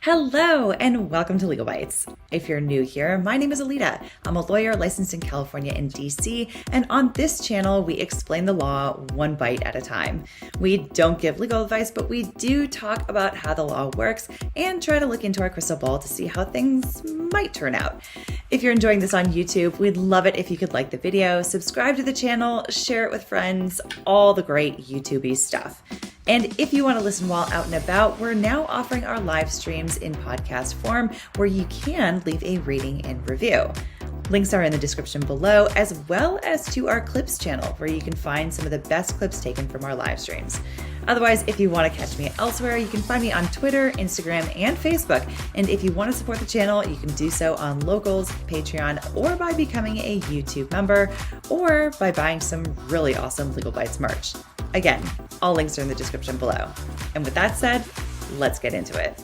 Hello and welcome to Legal Bites. If you're new here, my name is Alita. I'm a lawyer licensed in California and DC, and on this channel, we explain the law one bite at a time. We don't give legal advice, but we do talk about how the law works and try to look into our crystal ball to see how things might turn out. If you're enjoying this on YouTube, we'd love it if you could like the video, subscribe to the channel, share it with friends, all the great YouTube-y stuff. And if you want to listen while out and about, we're now offering our live streams in podcast form where you can leave a rating and review. Links are in the description below, as well as to our clips channel where you can find some of the best clips taken from our live streams. Otherwise, if you want to catch me elsewhere, you can find me on Twitter, Instagram, and Facebook. And if you want to support the channel, you can do so on Locals, Patreon, or by becoming a YouTube member, or by buying some really awesome Legal Bites merch. Again, all links are in the description below. And with that said, let's get into it.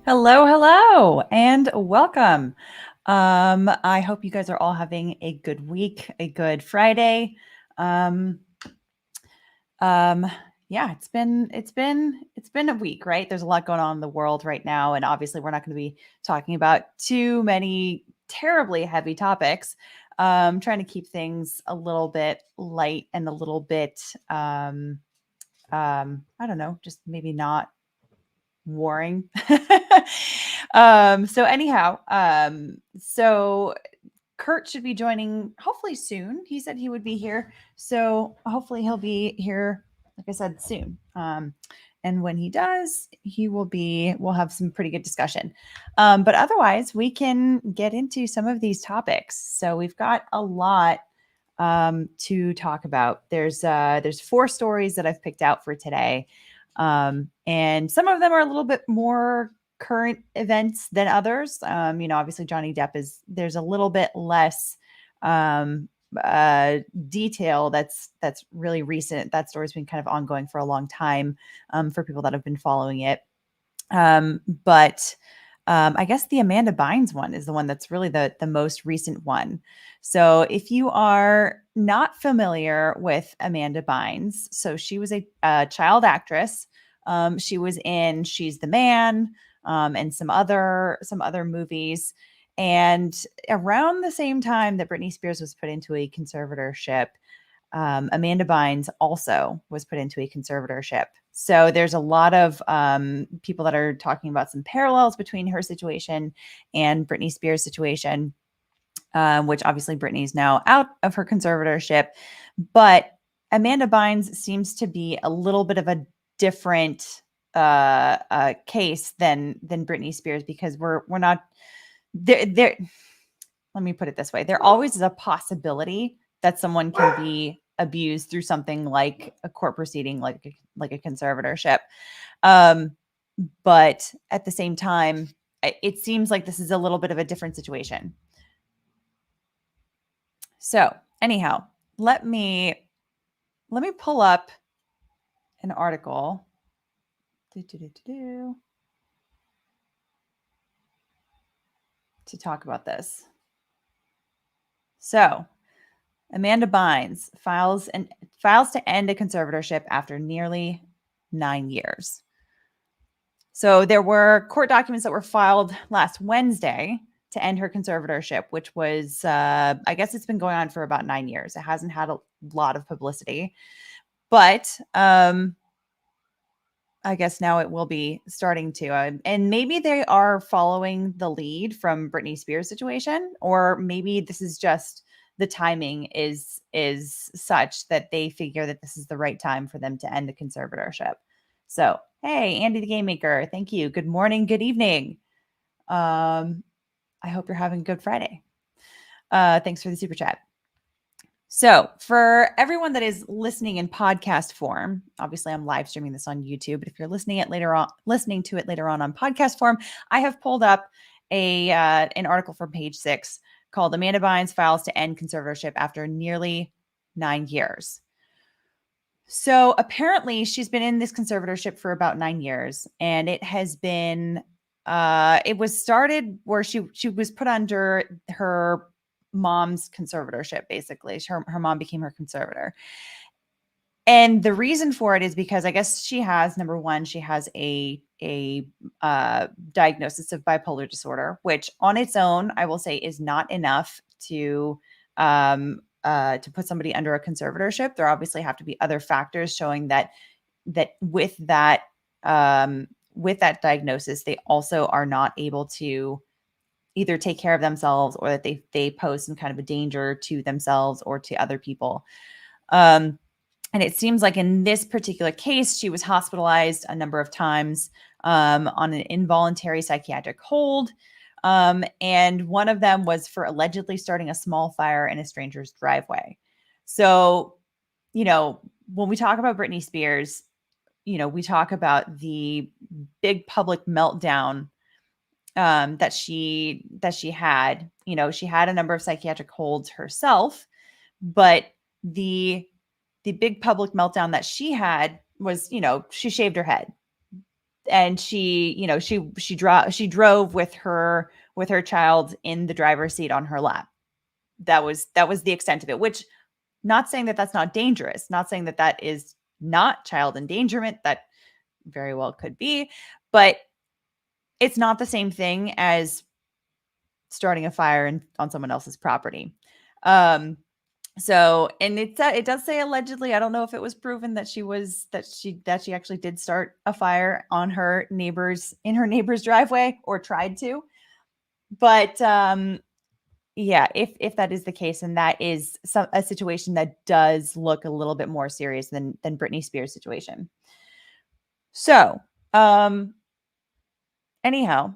Hello, and welcome. I hope you guys are all having a good week, a good Friday. Yeah, it's been a week, right? There's a lot going on in the world right now, and obviously we're not going to be talking about too many terribly heavy topics. Trying to keep things a little bit light and a little bit, I don't know, just maybe not warring. So Kurt should be joining hopefully soon. He said he would be here. So hopefully he'll be here, like I said, soon. And when he does, we'll have some pretty good discussion. But otherwise, we can get into some of these topics. So we've got a lot to talk about. There's 4 stories that I've picked out for today. And some of them are a little bit more current events than others. Obviously Johnny Depp there's a little bit less detail that's really recent. That story's been kind of ongoing for a long time for people that have been following it. But I guess the Amanda Bynes one is the one that's really the most recent one. So if you are not familiar with Amanda Bynes, so she was a child actress. She was in She's the Man and some other movies. And around the same time that Britney Spears was put into a conservatorship, Amanda Bynes also was put into a conservatorship. So there's a lot of people that are talking about some parallels between her situation and Britney Spears' situation, which obviously Britney's now out of her conservatorship. But Amanda Bynes seems to be a little bit of a different case than Britney Spears, because we're not there. Let me put it this way. There always is a possibility that someone can be abused through something like a court proceeding, like a conservatorship. But at the same time, it seems like this is a little bit of a different situation. So anyhow, let me pull up an article to talk about this. So Amanda Bynes files to end a conservatorship after nearly 9 years. So there were court documents that were filed last Wednesday to end her conservatorship, which was, I guess it's been going on for about 9 years. It hasn't had a lot of publicity, but I guess now it will be starting to. And maybe they are following the lead from Britney Spears' situation, or maybe this is just the timing is such that they figure that this is the right time for them to end the conservatorship. So, hey, Andy the Game Maker, thank you. Good morning, good evening. I hope you're having a good Friday. Thanks for the super chat. So for everyone that is listening in podcast form, obviously I'm live streaming this on YouTube, but if you're listening to it later on on podcast form, I have pulled up an article from Page 6 called Amanda Bynes Files to End Conservatorship After Nearly 9 Years. So apparently she's been in this conservatorship for about 9 years, and it has been, it was started where she was put under her mom's conservatorship. Basically, her mom became her conservator. And the reason for it is because I guess she has, number one, she has a diagnosis of bipolar disorder, which on its own, I will say, is not enough to put somebody under a conservatorship. There obviously have to be other factors showing that with that diagnosis, they also are not able to either take care of themselves, or that they pose some kind of a danger to themselves or to other people. And it seems like in this particular case, she was hospitalized a number of times on an involuntary psychiatric hold. And one of them was for allegedly starting a small fire in a stranger's driveway. So, when we talk about Britney Spears, we talk about the big public meltdown that she had. She had a number of psychiatric holds herself, but the big public meltdown that she had was, she shaved her head, and she drove with her child in the driver's seat on her lap. That was the extent of it, which, not saying that that's not dangerous, not saying that that is not child endangerment. That very well could be, but it's not the same thing as starting a fire on someone else's property. So, and it does say allegedly. I don't know if it was proven that she actually did start a fire on her neighbor's driveway, or tried to. But yeah, if that is the case, and that is a situation that does look a little bit more serious than Britney Spears' situation. So, anyhow,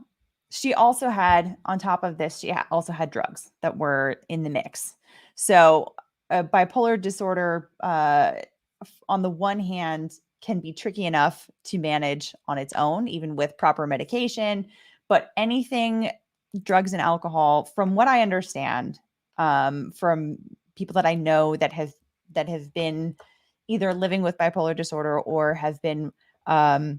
she also had, on top of this, she also had drugs that were in the mix. So, bipolar disorder, on the one hand, can be tricky enough to manage on its own, even with proper medication. But anything, drugs and alcohol, from what I understand, from people that I know that have been either living with bipolar disorder, or have been, I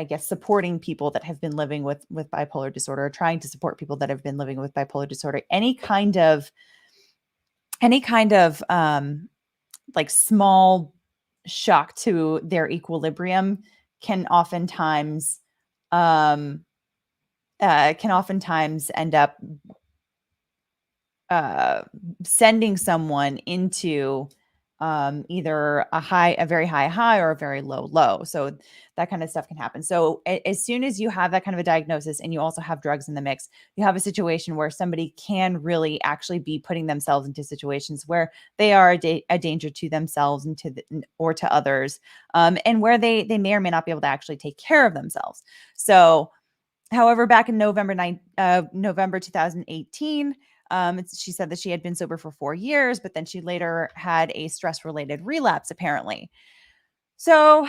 guess, supporting people that have been living with bipolar disorder, or trying to support people that have been living with bipolar disorder, any kind of like small shock to their equilibrium can oftentimes end up sending someone into either a very high high, or a very low low. So that kind of stuff can happen. So as soon as you have that kind of a diagnosis, and you also have drugs in the mix, you have a situation where somebody can really actually be putting themselves into situations where they are a danger to themselves and or to others, and where they may or may not be able to actually take care of themselves. So, however, back in November 2018, she said that she had been sober for 4 years, but then she later had a stress-related relapse, apparently. So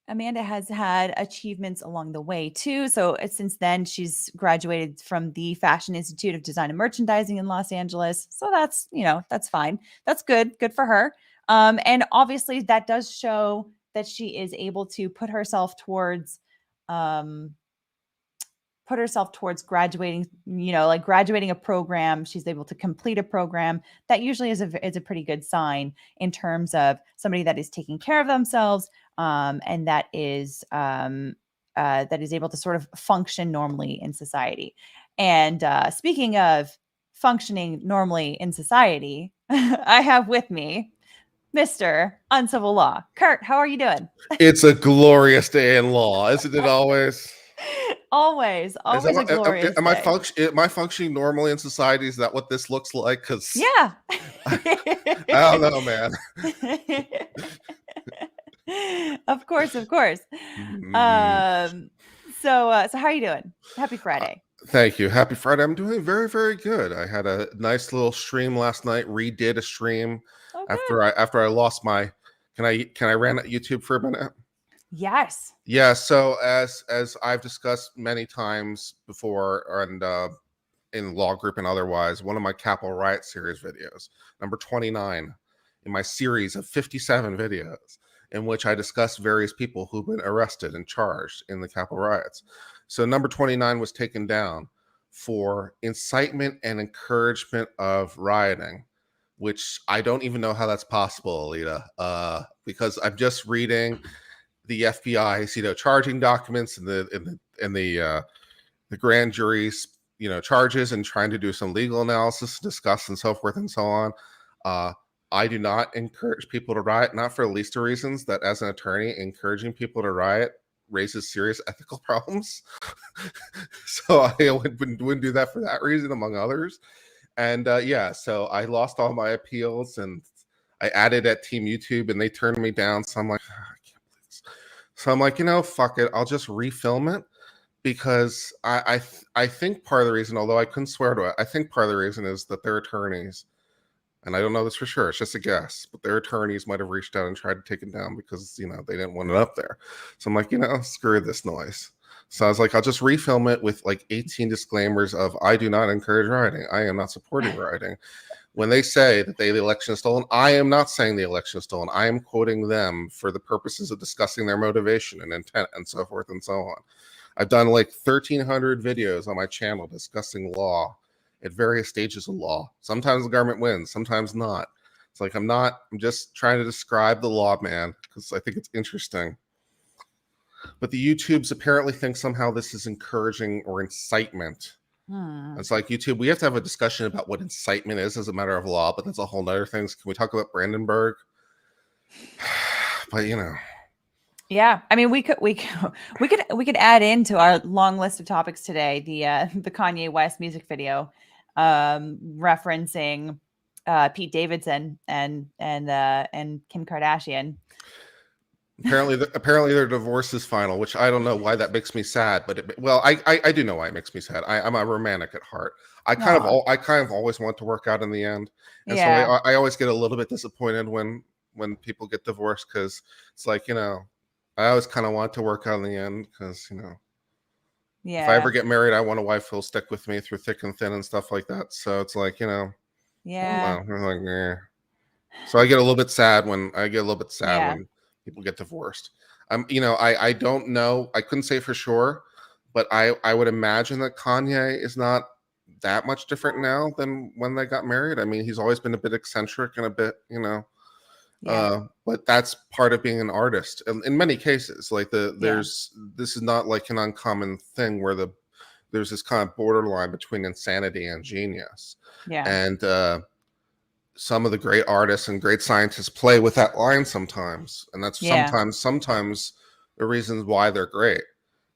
Amanda has had achievements along the way too. So since then, she's graduated from the Fashion Institute of Design and Merchandising in Los Angeles. So that's, that's fine. That's good. Good for her. And obviously that does show that she is able to put herself towards graduating, like graduating a program. She's able to complete a program. That usually is a pretty good sign in terms of somebody that is taking care of themselves, and that is able to sort of function normally in society. And speaking of functioning normally in society, I have with me Mr. Uncivil Law. Kurt, how are you doing? It's a glorious day in law, isn't it always? Always a glorious am day. Am I functioning normally in society? Is that what this looks like? Because yeah, I don't know, man. Of course. So how are you doing? Happy Friday. Thank you. Happy Friday. I'm doing very, very good. I had a nice little stream last night. Redid a stream after I lost my. Can I rant at YouTube for a minute? Yes. Yeah. So as I've discussed many times before, and in law group and otherwise, one of my Capitol Riot series videos, number 29, in my series of 57 videos, in which I discuss various people who've been arrested and charged in the Capitol riots. So number 29 was taken down for incitement and encouragement of rioting, which I don't even know how that's possible, Alita, because I'm just reading the FBI's, charging documents and the grand jury's, charges, and trying to do some legal analysis, discuss, and so forth and so on. I do not encourage people to riot, not for the least of reasons that as an attorney, encouraging people to riot raises serious ethical problems. So I wouldn't do that for that reason, among others. And so I lost all my appeals, and I added at Team YouTube, and they turned me down. So I'm like, I can't believe this. So I'm like, fuck it. I'll just refilm it, because I think part of the reason, although I couldn't swear to it, I think part of the reason is that their attorneys, and I don't know this for sure, it's just a guess, but their attorneys might have reached out and tried to take it down because, they didn't want it up there. So I'm like, screw this noise. So I was like, I'll just refilm it with like 18 disclaimers of, I do not encourage rioting. I am not supporting rioting. When they say that the election is stolen, I am not saying the election is stolen. I am quoting them for the purposes of discussing their motivation and intent and so forth and so on. I've done like 1,300 videos on my channel discussing law at various stages of law. Sometimes the government wins, sometimes not. It's like, I'm just trying to describe the law, man, because I think it's interesting. But the YouTubes apparently think somehow this is encouraging or incitement. It's like, YouTube, we have to have a discussion about what incitement is as a matter of law, but that's a whole nother thing. Can we talk about Brandenburg? But Yeah, I mean, we could add into our long list of topics today the Kanye West music video, referencing Pete Davidson and Kim Kardashian. Apparently their divorce is final, which I don't know why that makes me sad, but I do know why it makes me sad. I'm a romantic at heart. I kind of always want to work out in the end, and so I always get a little bit disappointed when people get divorced, because it's like, I always kind of want to work out in the end, because if I ever get married, I want a wife who'll stick with me through thick and thin and stuff like that. So it's like, I don't know. Like, eh. So I get a little bit sad when people get divorced. I don't know. I couldn't say for sure, but I would imagine that Kanye is not that much different now than when they got married. I mean, he's always been a bit eccentric and a bit, but that's part of being an artist. In many cases, like this is not like an uncommon thing where there's this kind of borderline between insanity and genius. Yeah. And some of the great artists and great scientists play with that line sometimes, and that's sometimes the reasons why they're great.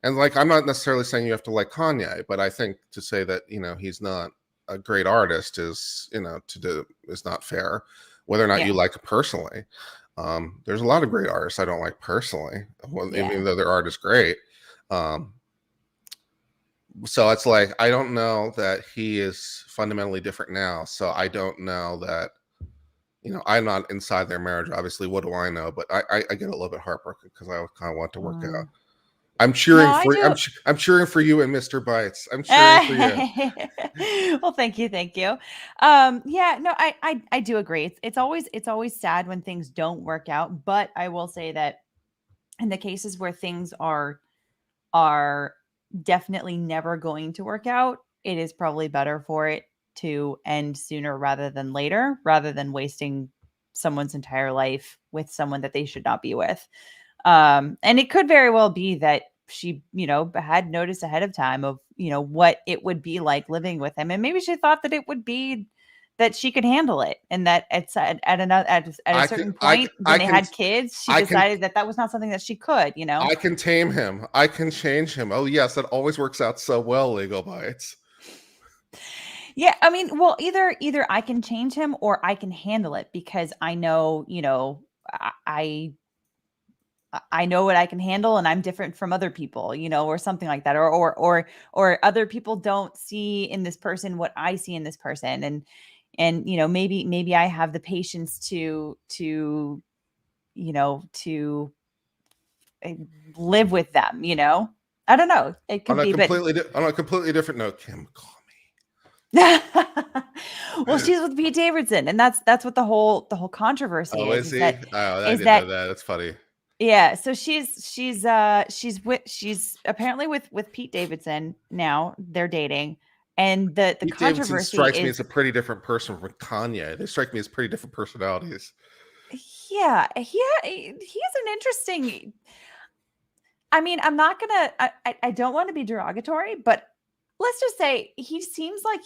And like, I'm not necessarily saying you have to like Kanye, but I think to say that he's not a great artist is is not fair, whether or not you like it personally. There's a lot of great artists I don't like personally, even though their art is great. So it's like, I don't know that he is fundamentally different now. So I don't know that, I'm not inside their marriage. Obviously, what do I know? But I get a little bit heartbroken because I kind of want to work out. I'm cheering I'm cheering for you and Mr. Bites. I'm cheering for you. Well, thank you. I do agree. It's always sad when things don't work out. But I will say that in the cases where things are definitely never going to work out, it is probably better for it to end sooner rather than later, rather than wasting someone's entire life with someone that they should not be with. And it could very well be that she, had noticed ahead of time of, what it would be like living with him. And maybe she thought that it would be that she could handle it. And that at a certain point when they had kids, she decided that was not something that she could, I can tame him. I can change him. Oh yes. That always works out so well, Legal Bites. Yeah. I mean, well, either I can change him or I can handle it, because I know, I know what I can handle, and I'm different from other people, or something like that, or other people don't see in this person what I see in this person. And, maybe I have the patience to live with them, I don't know. It could be, on a completely different note, Kim, call me. Well, she's with Pete Davidson, and that's what the whole controversy is. Is he? I didn't know that. That's funny. Yeah, so she's apparently with Pete Davidson now. They're dating. And the Pete Davidson controversy strikes me as is, a pretty different person from Kanye. They strike me as pretty different personalities. yeah, he is an interesting. I mean, I'm not gonna. I don't want to be derogatory, but let's just say he seems like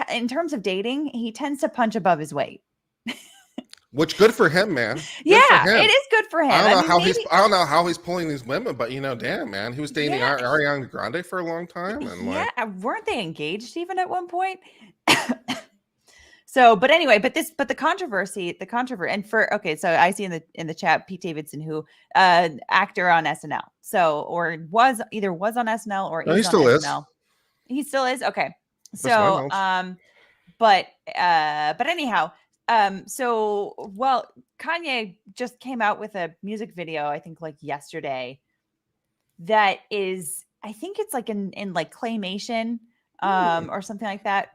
in terms of dating, he tends to punch above his weight. Which good for him, man. Good for Yeah, it him. is good for him. I don't I know mean, how maybe, I don't know how he's pulling these women, but damn man, he was dating yeah, Ariana Grande for a long time, and yeah. like Weren't they engaged even at one point? So, but anyway, but the controversy, and okay, so I see in the chat Pete Davidson, who actor on SNL, so or was on SNL or no, he is on still is. SNL. He still is. Okay, That's my so knowledge. but anyhow, so well, Kanye just came out with a music video, I think like yesterday, that is, I think it's like in like claymation or something like that,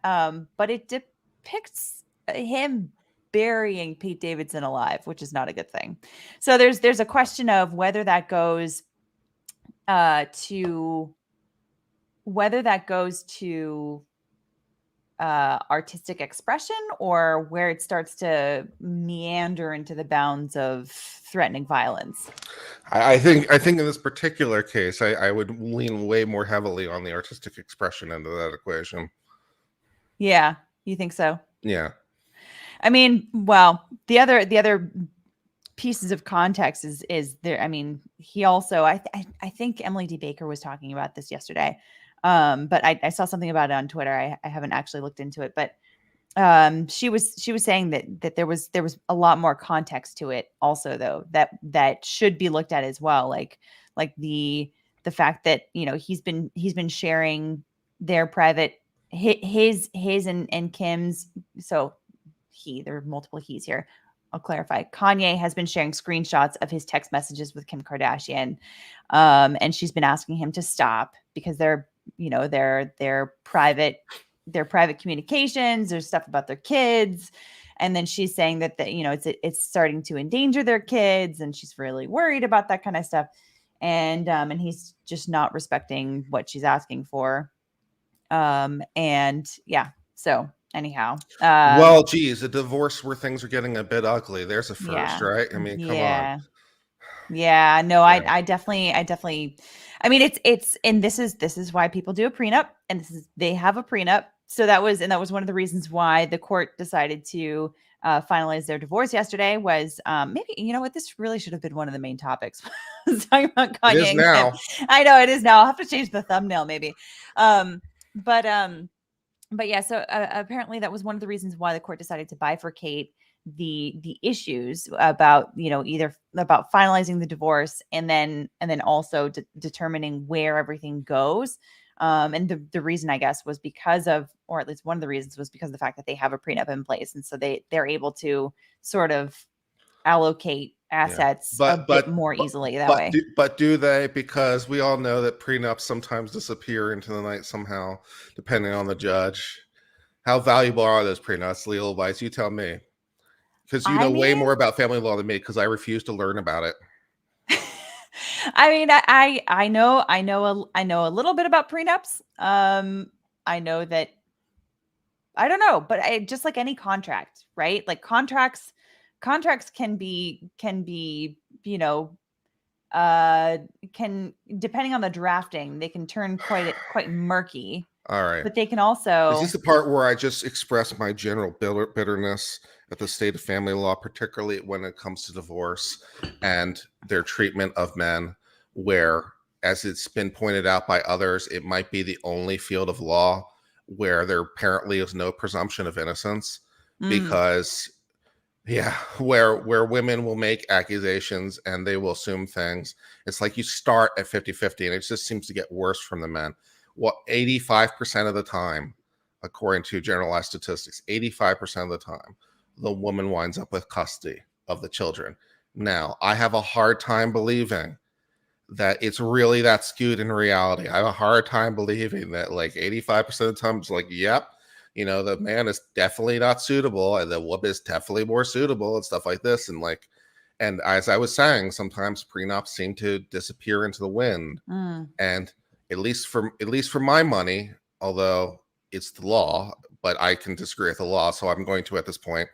but it depicts him burying Pete Davidson alive, which is not a good thing. So there's a question of whether that goes to artistic expression, or where it starts to meander into the bounds of threatening violence. I think in this particular case, I would lean way more heavily on the artistic expression end of that equation. Yeah, you think so? Yeah. I mean, well, the other pieces of context is there. I mean, he also, I think Emily D. Baker was talking about this yesterday, but I saw something about it on Twitter. I haven't actually looked into it, but she was saying that there was a lot more context to it also, though, that should be looked at as well, like the fact that, you know, he's been sharing their private, his and Kim's, so there are multiple he's here. I'll clarify. Kanye has been sharing screenshots of his text messages with Kim Kardashian, and she's been asking him to stop because they're, you know, their private communications. There's stuff about their kids, and then she's saying that you know, it's starting to endanger their kids, and she's really worried about that kind of stuff. And he's just not respecting what she's asking for. And yeah, so anyhow, Well, geez, a divorce where things are getting a bit ugly. There's a first, yeah, right? I mean, come on. yeah, no, Yeah. I definitely, I mean, it's, and this is why people do a prenup, and they have a prenup. So that was one of the reasons why the court decided to finalize their divorce yesterday. Was maybe, you know what, this really should have been one of the main topics. Talking about It Kanye is and Kim. now. I know it is now. I'll have to change the thumbnail maybe. But yeah, so apparently that was one of the reasons why the court decided to bifurcate the issues about, you know, either about finalizing the divorce, and then also determining where everything goes. And the reason, I guess, was because of, or at least one of the reasons, was because of the fact that they have a prenup in place, and so they're able to sort of allocate assets a bit more easily that way. But do they? Because we all know that prenups sometimes disappear into the night somehow, depending on the judge. How valuable are those prenups? Legal advice, you tell me. Because you know way more about family law than me, because I refuse to learn about it. I mean, I know a little bit about prenups. I know that, I don't know, but just like any contract, right? Like contracts can be, you know, can, depending on the drafting, they can turn quite murky. All right. But they can also. Is this the part where I just express my general bitterness at the state of family law, particularly when it comes to divorce and their treatment of men, where, as it's been pointed out by others, it might be the only field of law where there apparently is no presumption of innocence, because where women will make accusations and they will assume things. It's like you start at 50-50, and it just seems to get worse from the men. 85% of the time, according to generalized statistics, 85% of the time, the woman winds up with custody of the children. Now, I have a hard time believing that it's really that skewed in reality. I have a hard time believing that like 85% of the time it's like, yep, you know, the man is definitely not suitable and the woman is definitely more suitable and stuff like this. And as I was saying, sometimes prenups seem to disappear into the wind. And at least for my money, although it's the law, but I can disagree with the law, so I'm going to at this point.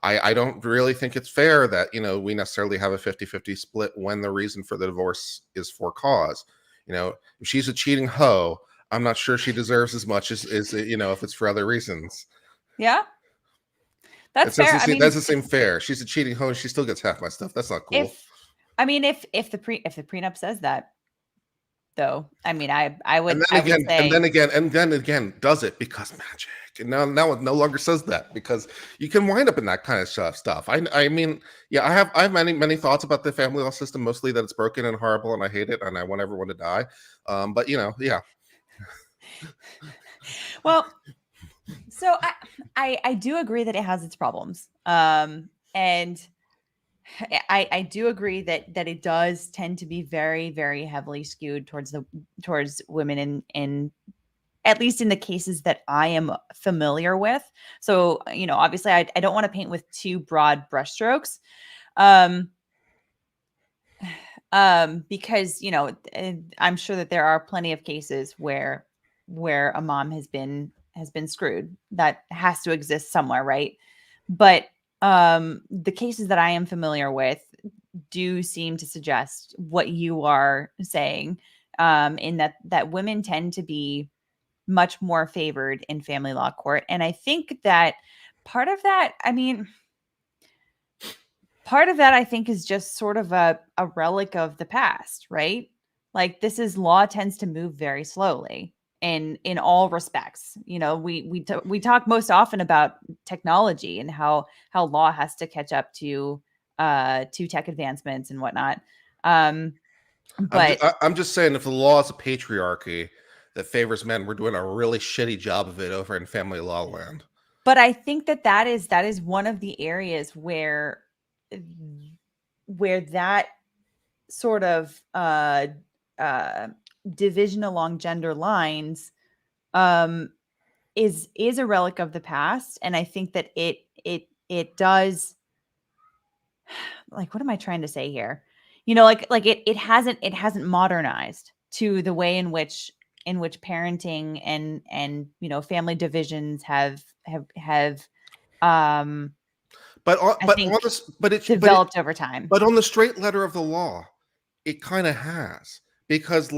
I don't really think it's fair that, we necessarily have a 50-50 split when the reason for the divorce is for cause. If she's a cheating hoe, I'm not sure she deserves as much as if it's for other reasons. Yeah, that's It fair. I doesn't, mean, doesn't seem fair. She's a cheating hoe and she still gets half my stuff. That's not cool. if the prenup says that, though, I mean, I would say, and then again, does it because magic? And now it no longer says that, because you can wind up in that kind of stuff. I mean, yeah, I have many thoughts about the family law system, mostly that it's broken and horrible, and I hate it, and I want everyone to die. But yeah. Well, so I do agree that it has its problems. And I do agree that it does tend to be very, very heavily skewed towards women in at least in the cases that I am familiar with. So, obviously I don't want to paint with too broad brushstrokes. Because, I'm sure that there are plenty of cases where a mom has been screwed. That has to exist somewhere, right? But the cases that I am familiar with do seem to suggest what you are saying, in that women tend to be much more favored in family law court. And I think that part of that, I think, is just sort of a relic of the past, right? Like, law tends to move very slowly in all respects. We talk most often about technology and how law has to catch up to tech advancements and whatnot. But I'm just saying, if the law is a patriarchy that favors men, we're doing a really shitty job of it over in family law land. But I think that is one of the areas where that sort of division along gender lines is a relic of the past. And I think that it does, like, what am I trying to say here? It hasn't modernized to the way in which parenting and family divisions have developed over time. But on the straight letter of the law, it kind of has, because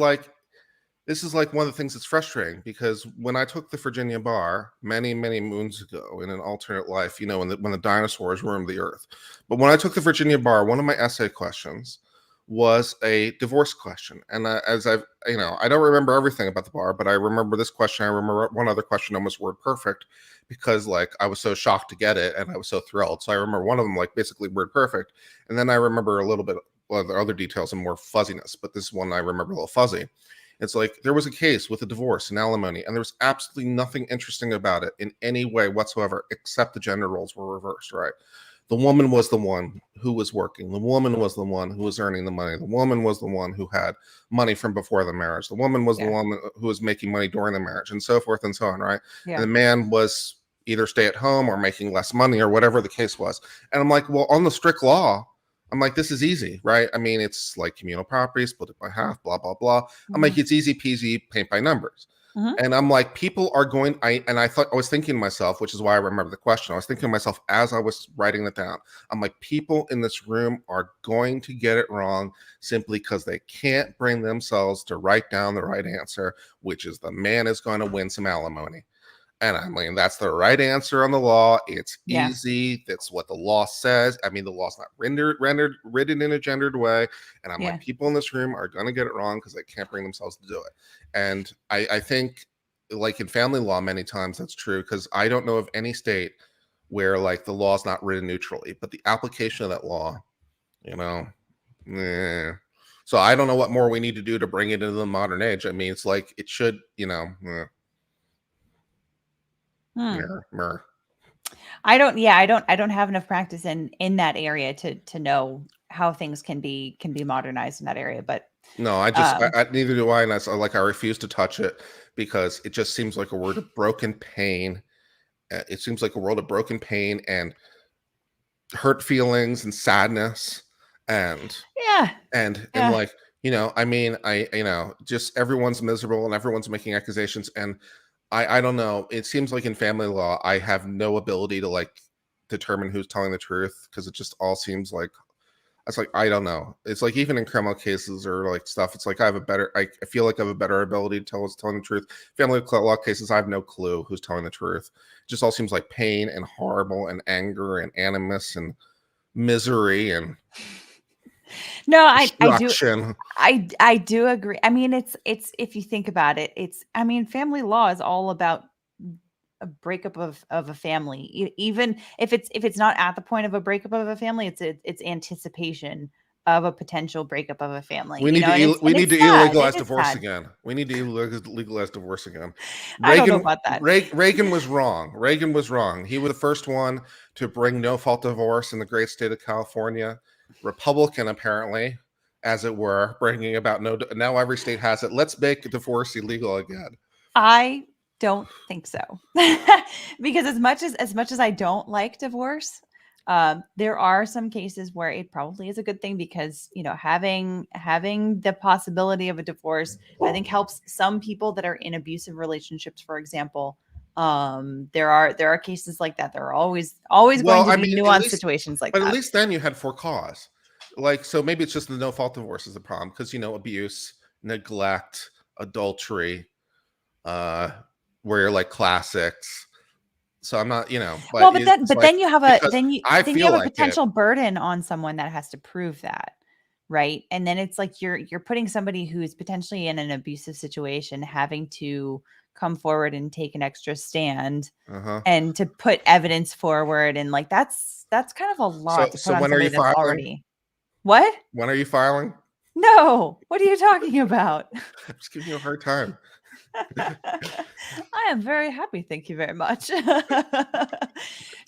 this is one of the things that's frustrating, because when I took the Virginia bar many moons ago in an alternate life, when the dinosaurs roamed the earth, but when I took the Virginia bar, one of my essay questions was a divorce question. And as I've, I don't remember everything about the bar, but I remember this question. I remember one other question almost word perfect, because I was so shocked to get it and I was so thrilled. So I remember one of them basically word perfect. And then I remember a little bit of the other details and more fuzziness, but this one I remember a little fuzzy. It's there was a case with a divorce and alimony, and there was absolutely nothing interesting about it in any way whatsoever, except the gender roles were reversed, right? The woman was the one who was working. The woman was the one who was earning the money. The woman was the one who had money from before the marriage. The woman was the one who was making money during the marriage, and so forth and so on, right? Yeah. And the man was either stay at home or making less money or whatever the case was. And I'm like, well, on the strict law, I'm like, this is easy, right? I mean, it's like communal property, split it by half, blah, blah, blah. Mm-hmm. I'm like, it's easy peasy, paint by numbers. Mm-hmm. And I'm like, people are going, I was thinking to myself, which is why I remember the question. I was thinking to myself as I was writing it down. I'm like, people in this room are going to get it wrong simply because they can't bring themselves to write down the right answer, which is the man is going to win some alimony. And I mean, that's the right answer on the law. It's easy. That's what the law says. I mean, the law's not written in a gendered way. And I'm like, people in this room are going to get it wrong because they can't bring themselves to do it. And I think, in family law, many times that's true, because I don't know of any state where the law is not written neutrally, but the application of that law, So I don't know what more we need to do to bring it into the modern age. I mean, it's it should, I don't have enough practice in that area to know how things can be modernized in that area. But no, I neither do I. And I refuse to touch it because it just seems like a word of broken pain. It seems like a world of broken pain and hurt feelings and sadness and I mean, just everyone's miserable and everyone's making accusations. And I don't know. It seems like in family law, I have no ability to like determine who's telling the truth because it just all seems like it's like I don't know. It's like even in criminal cases or like stuff, it's like I feel like I have a better ability to tell who's telling the truth. Family law cases, I have no clue who's telling the truth. It just all seems like pain and horrible and anger and animus and misery and No, destruction. I do agree. I mean, it's if you think about it, I mean, family law is all about a breakup of a family. Even if it's not at the point of a breakup of a family, it's anticipation of a potential breakup of a family. We You need know, to and we need it's to sad. It illegalize is divorce sad. again. We need to legalize divorce again. I don't know about that. Reagan was wrong. Reagan was wrong. He was the first one to bring no fault divorce in the great state of California. Republican, apparently, as it were, bringing about no. Now every state has it. Let's make divorce illegal again. I don't think so. Because as much as I don't like divorce, there are some cases where it probably is a good thing because, you know, having the possibility of a divorce, I think helps some people that are in abusive relationships, for example. There are cases like that. There are always going Well, to I be mean, nuanced situations like but at that. least then you had for cause. Like, so maybe it's just the no fault divorce is the problem because abuse, neglect, adultery, uh, where you're like classics. So I'm not, Well, but but it's like then you have a because then you I then you feel have a like it. potential burden on someone that has to prove that, right? And then it's like you're putting somebody who's potentially in an abusive situation having to come forward and take an extra stand Uh-huh. and to put evidence forward, and like that's kind of a So lot to put so on when are somebody you that's filing? already. What? When are you filing? No. What are you talking about? I'm just giving you a hard time. I am very happy. Thank you very much.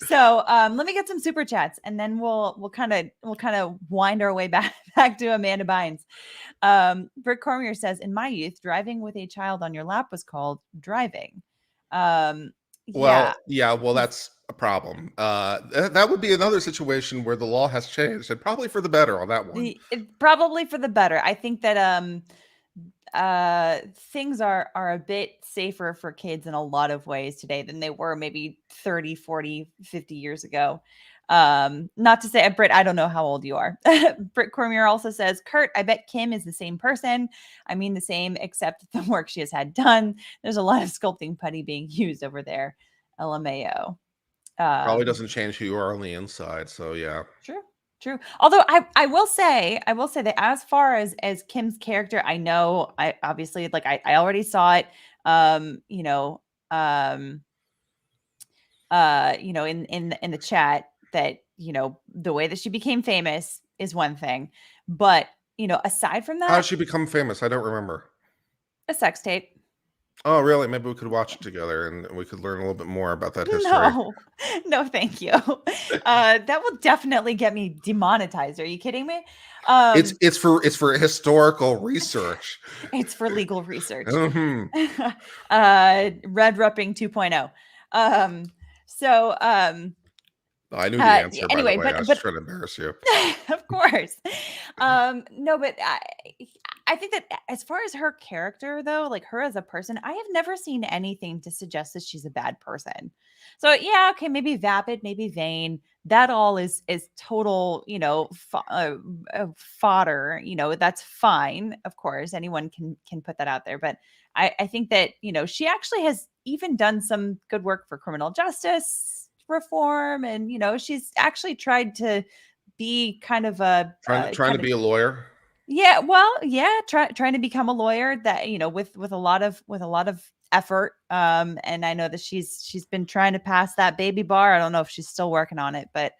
So let me get some super chats, and then we'll kind of wind our way back to Amanda Bynes. Britt Cormier says, "In my youth, driving with a child on your lap was called driving." Yeah, Well, yeah, well, that's a problem. That would be another situation where the law has changed, and probably for the better on that one. probably for the better. I think that things are a bit safer for kids in a lot of ways today than they were maybe 30, 40, 50 years ago. Not to say, Britt, I don't know how old you are. Britt Cormier also says, Kurt, I bet Kim is the same person. I mean the same, except the work she has had done. There's a lot of sculpting putty being used over there. LMAO. Probably um doesn't change who you are on the inside. So yeah, True, true. Although I will say that as far as Kim's character, I know I obviously like I already saw it. You know, um, in the chat that the way that she became famous is one thing, but aside from how did that, she become famous? I don't remember. a sex tape. Oh, really? Maybe we could watch it together, and we could learn a little bit more about that history. No, no, thank you. That will definitely get me demonetized. Are you kidding me? It's Um, it's for it's for historical research. It's for legal research. Mhm. Red Rupping 2.0. Um, so I knew the answer, by the anyway, way. I but was just trying to embarrass you. of course. No, but I think that as far as her character, though, like her as a person, I have never seen anything to suggest that she's a bad person. So yeah, okay, maybe vapid, maybe vain. That all is total, fodder. That's fine. Of course, anyone can put that out there, but I think that she actually has even done some good work for criminal justice reform, and she's actually tried to be kind of Trying to be a lawyer. yeah, well, yeah, trying to become a lawyer that, with a lot of effort. And I know that she's been trying to pass that baby bar. I don't know if she's still working on it, but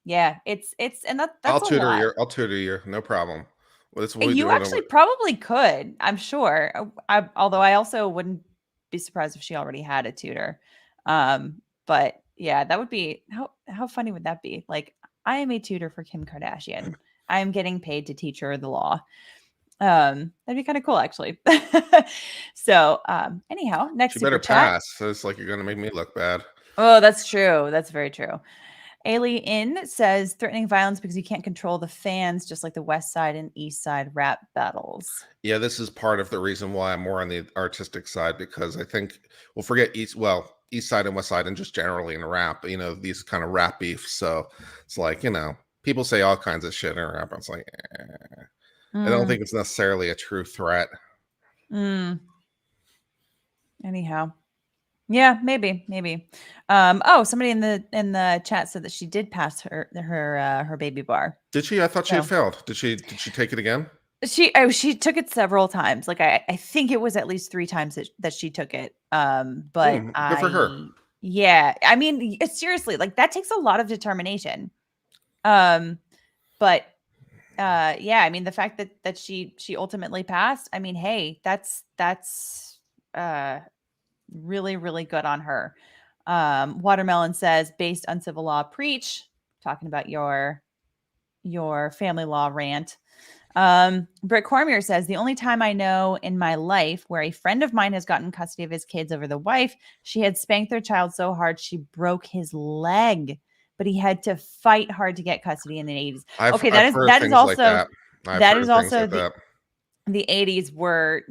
yeah, it's and that's a lot. I'll tutor you. No problem. Well, that's what we You do. actually probably could, I'm sure. Although I also wouldn't be surprised if she already had a tutor. But yeah, that would be how funny would that be? Like, I am a tutor for Kim Kardashian. I am getting paid to teach her the law. That'd be kind of cool, actually. So, anyhow, She next super better chat. pass. So it's like you're gonna make me look bad. Oh, that's true. That's very true. Alien says threatening violence because you can't control the fans, just like the West Side and East Side rap battles. Yeah, this is part of the reason why I'm more on the artistic side, because I think we'll forget East Side and West Side and just generally in rap, these kind of rap beefs. So it's like, people say all kinds of shit in rap. It's like, I don't think it's necessarily a true threat. Anyhow. Yeah, maybe. Somebody in the chat said that she did pass her baby bar. Did she? I thought she had failed. Did she take it again? She took it several times. Like I think it was at least 3 times that she took it. But good for her. Yeah, I mean, seriously, like that takes a lot of determination. But yeah, I mean, the fact that she ultimately passed, I mean, hey, that's really, really good on her. Watermelon says, based on civil law, preach, talking about your family law rant. Britt Cormier says, the only time I know in my life where a friend of mine has gotten custody of his kids over the wife, she had spanked their child so hard she broke his leg, but he had to fight hard to get custody in the 80s. That is also the 80s were,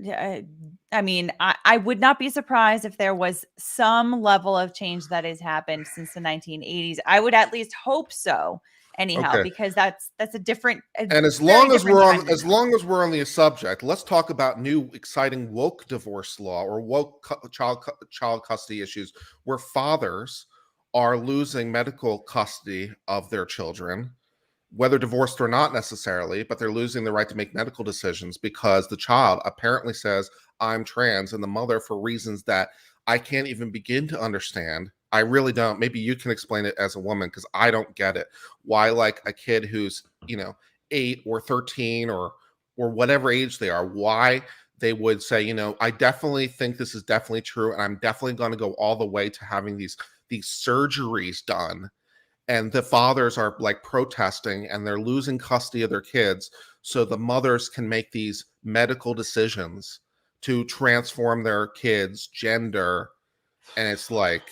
I mean, I would not be surprised if there was some level of change that has happened since the 1980s. I would at least hope so. Anyhow, because that's a different. And as long as we're on the subject, let's talk about new exciting woke divorce law or woke child custody issues, where fathers are losing medical custody of their children, whether divorced or not necessarily, but they're losing the right to make medical decisions because the child apparently says, I'm trans, and the mother, for reasons that I can't even begin to understand. I really don't. Maybe you can explain it as a woman, because I don't get it. Why, like, a kid who's 8 or 13 or whatever age they are, why they would say, I definitely think this is definitely true, and I'm definitely going to go all the way to having these surgeries done. And the fathers are like protesting, and they're losing custody of their kids, so the mothers can make these medical decisions to transform their kids' gender. And it's like,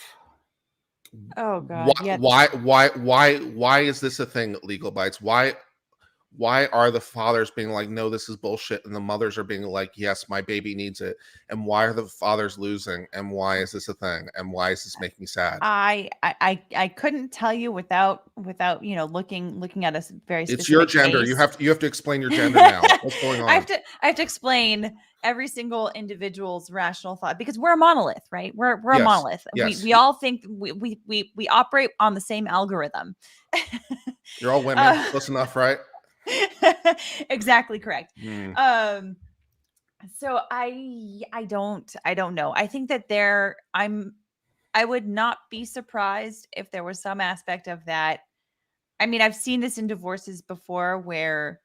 oh god, why is this a thing? Legal Bites. Why are the fathers being like, no, this is bullshit, and the mothers are being like, yes, my baby needs it? And why are the fathers losing? And why is this a thing? And why is this making me sad? I couldn't tell you without looking at a very specific it's your gender case. You have to explain your gender now. What's going on? I have to explain every single individual's rational thought, because we're a monolith, right? We're a monolith. Yes. We all think we operate on the same algorithm. You're all women. Close enough, right? Exactly correct. So I don't know. I think that I would not be surprised if there was some aspect of that. I mean, I've seen this in divorces before where,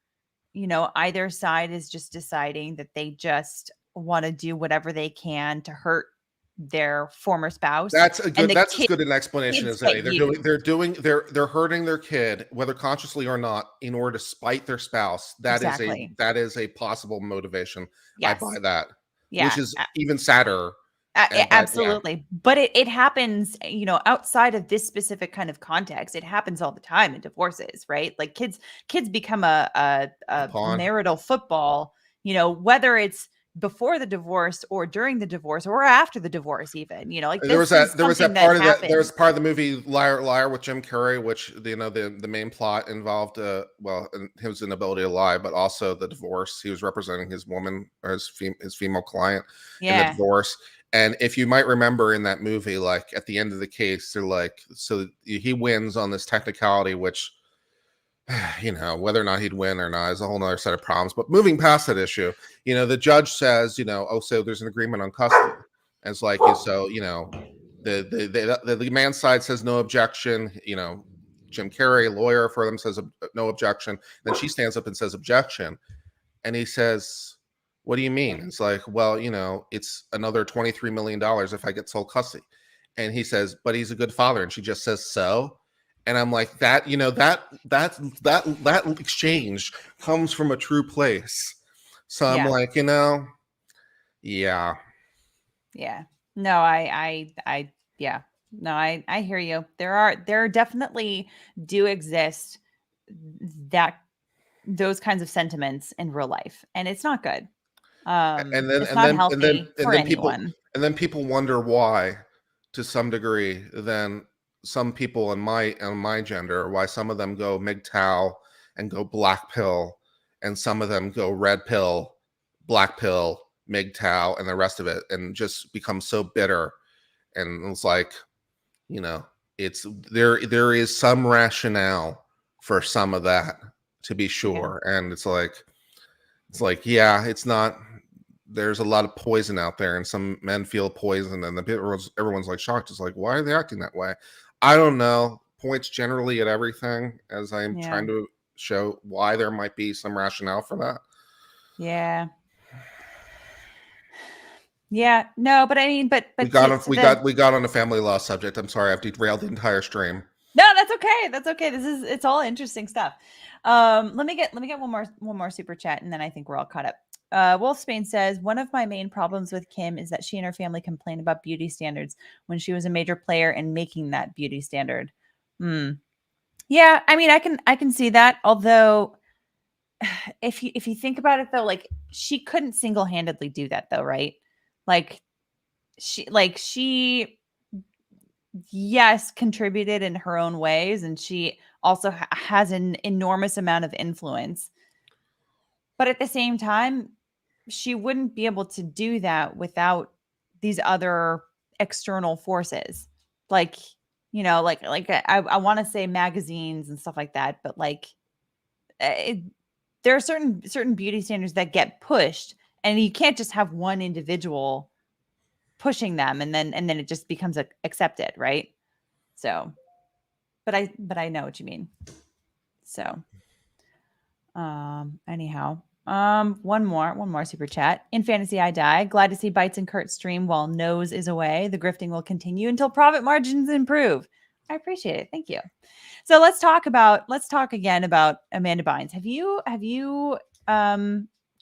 either side is just deciding that they just want to do whatever they can to hurt their former spouse. That's as good an explanation as any. They're hurting their kid, whether consciously or not, in order to spite their spouse. That is a possible motivation. Yes. I buy that. Yeah. Which is even sadder. Absolutely. Yeah. But it happens, outside of this specific kind of context. It happens all the time in divorces, right? Like kids become a marital football, whether it's before the divorce or during the divorce or after the divorce, even, like there was part of the movie Liar Liar with Jim Carrey, which the main plot involved his inability to lie, but also the divorce. He was representing his woman or his female client in the divorce. And if you might remember in that movie, like at the end of the case, they're like, so he wins on this technicality, which, whether or not he'd win or not is a whole nother set of problems. But moving past that issue, the judge says, so there's an agreement on custody. And it's like, so, the man's side says no objection. Jim Carrey, lawyer for them, says no objection. Then she stands up and says objection. And he says, what do you mean? It's like, well, it's another $23 million if I get sole custody. And he says, but he's a good father. And she just says, so. And I'm like, that exchange comes from a true place. So I'm like, yeah. Yeah. No, I No, I hear you. There definitely do exist that those kinds of sentiments in real life, and it's not good. And then It's and not then and then healthy and for then people anyone. and then people wonder why, to some degree, then some people in my gender, why some of them go MGTOW and go black pill, and some of them go red pill, black pill, MGTOW, and the rest of it, and just become so bitter. And it's like, you know, it's there is some rationale for some of that, to be Yeah. sure. And it's like, yeah, it's not, there's a lot of poison out there, and some men feel poison, and everyone's like shocked. It's like, why are they acting that way? I don't know. Points generally at everything, as I'm Yeah. trying to show why there might be some rationale for that. Yeah. Yeah. No, but I mean, We but got on to we the got we got on a family law subject. I'm sorry, I've derailed the entire stream. No, that's okay. That's okay. It's all interesting stuff. Let me get one more super chat, and then I think we're all caught up. Wolf Spain says one of my main problems with Kim is that she and her family complained about beauty standards when she was a major player in making that beauty standard. Hmm. Yeah, I mean, I can see that. Although, if you think about it, though, like she couldn't single handedly do that, though, right? Like she yes, contributed in her own ways, and she also has an enormous amount of influence. But at the same time, she wouldn't be able to do that without these other external forces. Like, I want to say magazines and stuff like that, but like it, there are certain beauty standards that get pushed, and you can't just have one individual pushing them and then it just becomes accepted, right? So but I know what you mean. So, anyhow, one more super chat. In fantasy, I die. Glad to see Bites and Kurt stream while Nose is away. The grifting will continue until profit margins improve. I appreciate it. Thank you. So let's talk again about Amanda Bynes.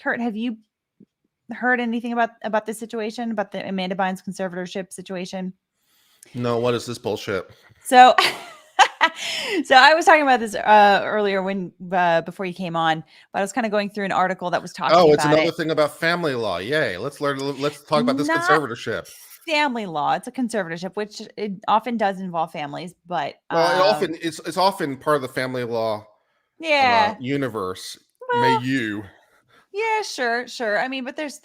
Kurt, have you heard anything about this situation, about the Amanda Bynes conservatorship situation? No, what is this bullshit? So, so I was talking about this earlier when before you came on, but I was kind of going through an article that was talking Oh, it's about another it. thing about family law. Yay! Let's talk about this Not conservatorship. family law; it's a conservatorship, which it often does involve families. But Well, it's often part of the family law yeah, universe. May well, you? yeah, sure, sure. I mean, but there's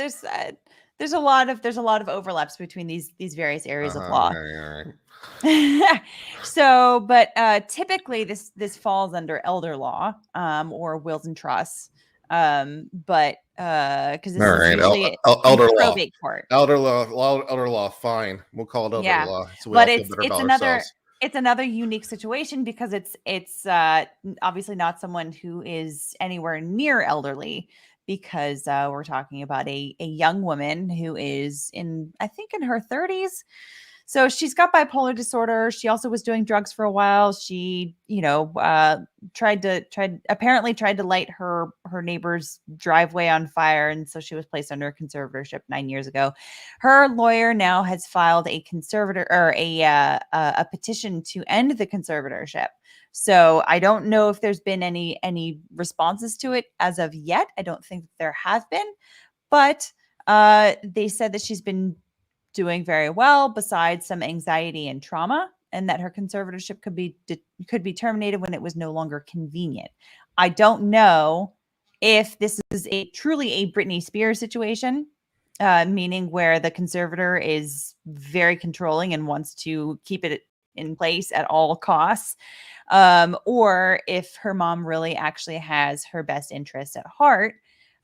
a lot of overlaps between these various areas of law. Okay, all right. So, but typically this falls under elder law or wills and trusts. But because All this is right. usually in Elder law. probate court. Elder law. Fine, we'll call it elder Yeah. law, so we But all feel better it's about another ourselves. it's another unique situation because it's obviously not someone who is anywhere near elderly, because we're talking about a young woman who is in, I think, in her 30s. So she's got bipolar disorder. She also was doing drugs for a while. She, apparently tried to light her neighbor's driveway on fire, and so she was placed under a conservatorship 9 years ago. Her lawyer now has filed a conservator or a petition to end the conservatorship. So I don't know if there's been any responses to it as of yet. I don't think there have been, but they said that she's been doing very well besides some anxiety and trauma, and that her conservatorship could be terminated when it was no longer convenient. I don't know if this is a truly a Britney Spears situation, meaning where the conservator is very controlling and wants to keep it in place at all costs, or if her mom really actually has her best interests at heart.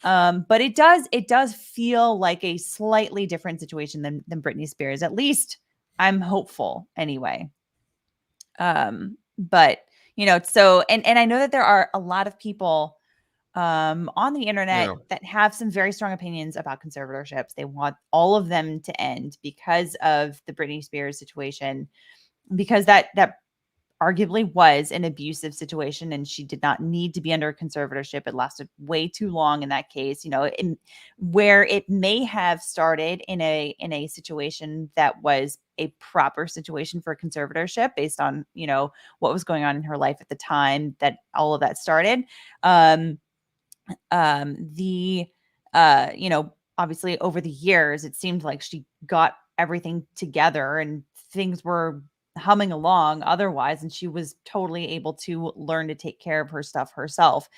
But it does feel like a slightly different situation than Britney Spears. At least I'm hopeful anyway. But so and I know that there are a lot of people on the internet Yeah. that have some very strong opinions about conservatorships. They want all of them to end because of the Britney Spears situation, because that arguably was an abusive situation, and she did not need to be under conservatorship. It lasted way too long in that case, where it may have started in a situation that was a proper situation for conservatorship based on, what was going on in her life at the time that all of that started. Um, the Obviously over the years it seemed like she got everything together and things were humming along otherwise, and she was totally able to learn to take care of her stuff herself.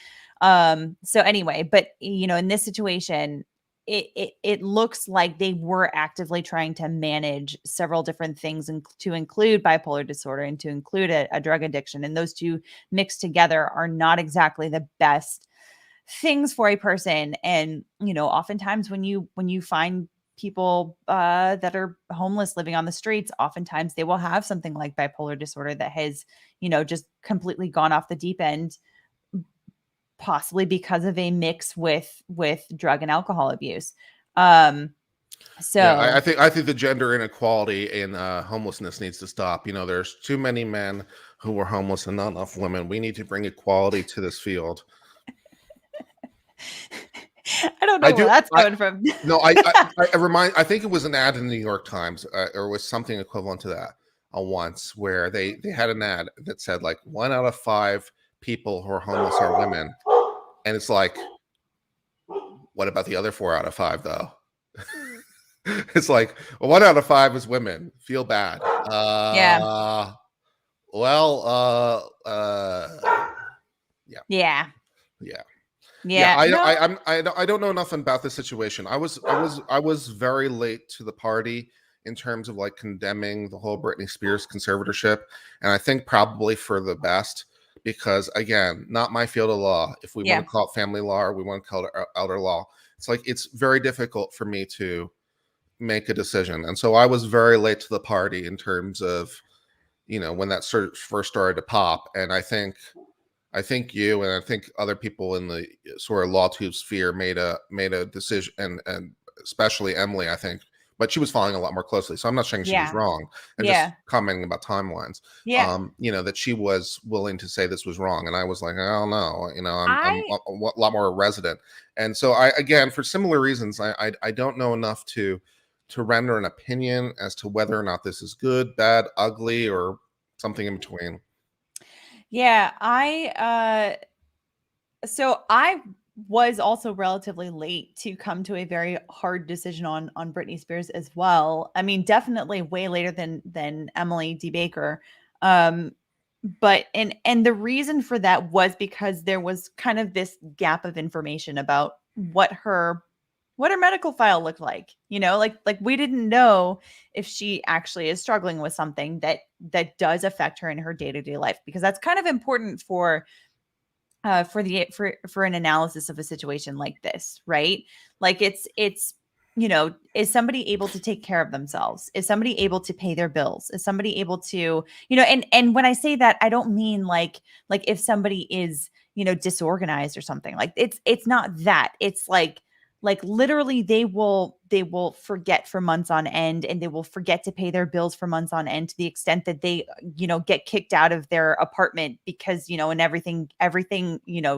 So anyway, but in this situation, it looks like they were actively trying to manage several different things, and to include bipolar disorder and to include a drug addiction, and those two mixed together are not exactly the best things for a person. And oftentimes when you find people that are homeless living on the streets, oftentimes they will have something like bipolar disorder that has just completely gone off the deep end, possibly because of a mix with drug and alcohol abuse. Yeah, So I think the gender inequality in homelessness needs to stop. There's too many men who are homeless and not enough women. We need to bring equality to this field. I don't know I where do. that's coming from. No, I think it was an ad in the New York Times, or was something equivalent to that, once, where they had an ad that said like 1 out of 5 people who are homeless are women, and it's like, what about the other 4 out of 5 though? It's like, well, 1 out of 5 is women. Feel bad. Yeah. Well, yeah, Yeah. yeah. Yeah, Yeah. No. I don't know nothing about this situation. I was very late to the party in terms of like condemning the whole Britney Spears conservatorship, and I think probably for the best, because again, not my field of law. If we want Yeah. to call it family law or we want to call it elder law, it's like it's very difficult for me to make a decision, and so I was very late to the party in terms of when that first started to pop, and I think you and I think other people in the sort of law tube sphere made a decision, and especially Emily, I think, but she was following a lot more closely. So I'm not saying she was Yeah. wrong, and just Yeah. commenting about timelines. Yeah. That she was willing to say this was wrong, and I was like, I don't know, I'm I a lot more a resident, and so I, again, for similar reasons, I don't know enough to render an opinion as to whether or not this is good, bad, ugly, or something in between. Yeah, I was also relatively late to come to a very hard decision on Britney Spears as well. I mean, definitely way later than Emily D. Baker. Um, but and the reason for that was because there was kind of this gap of information about what her medical file looked like. Like we didn't know if she actually is struggling with something that does affect her in her day-to-day life, because that's kind of important for an analysis of a situation like this, right? Like it's is somebody able to take care of themselves? Is somebody able to pay their bills? Is somebody able to, and when I say that, I don't mean like if somebody is, disorganized or something. Like it's not that. It's like literally they will forget for months on end, and they will forget to pay their bills for months on end, to the extent that they get kicked out of their apartment because and everything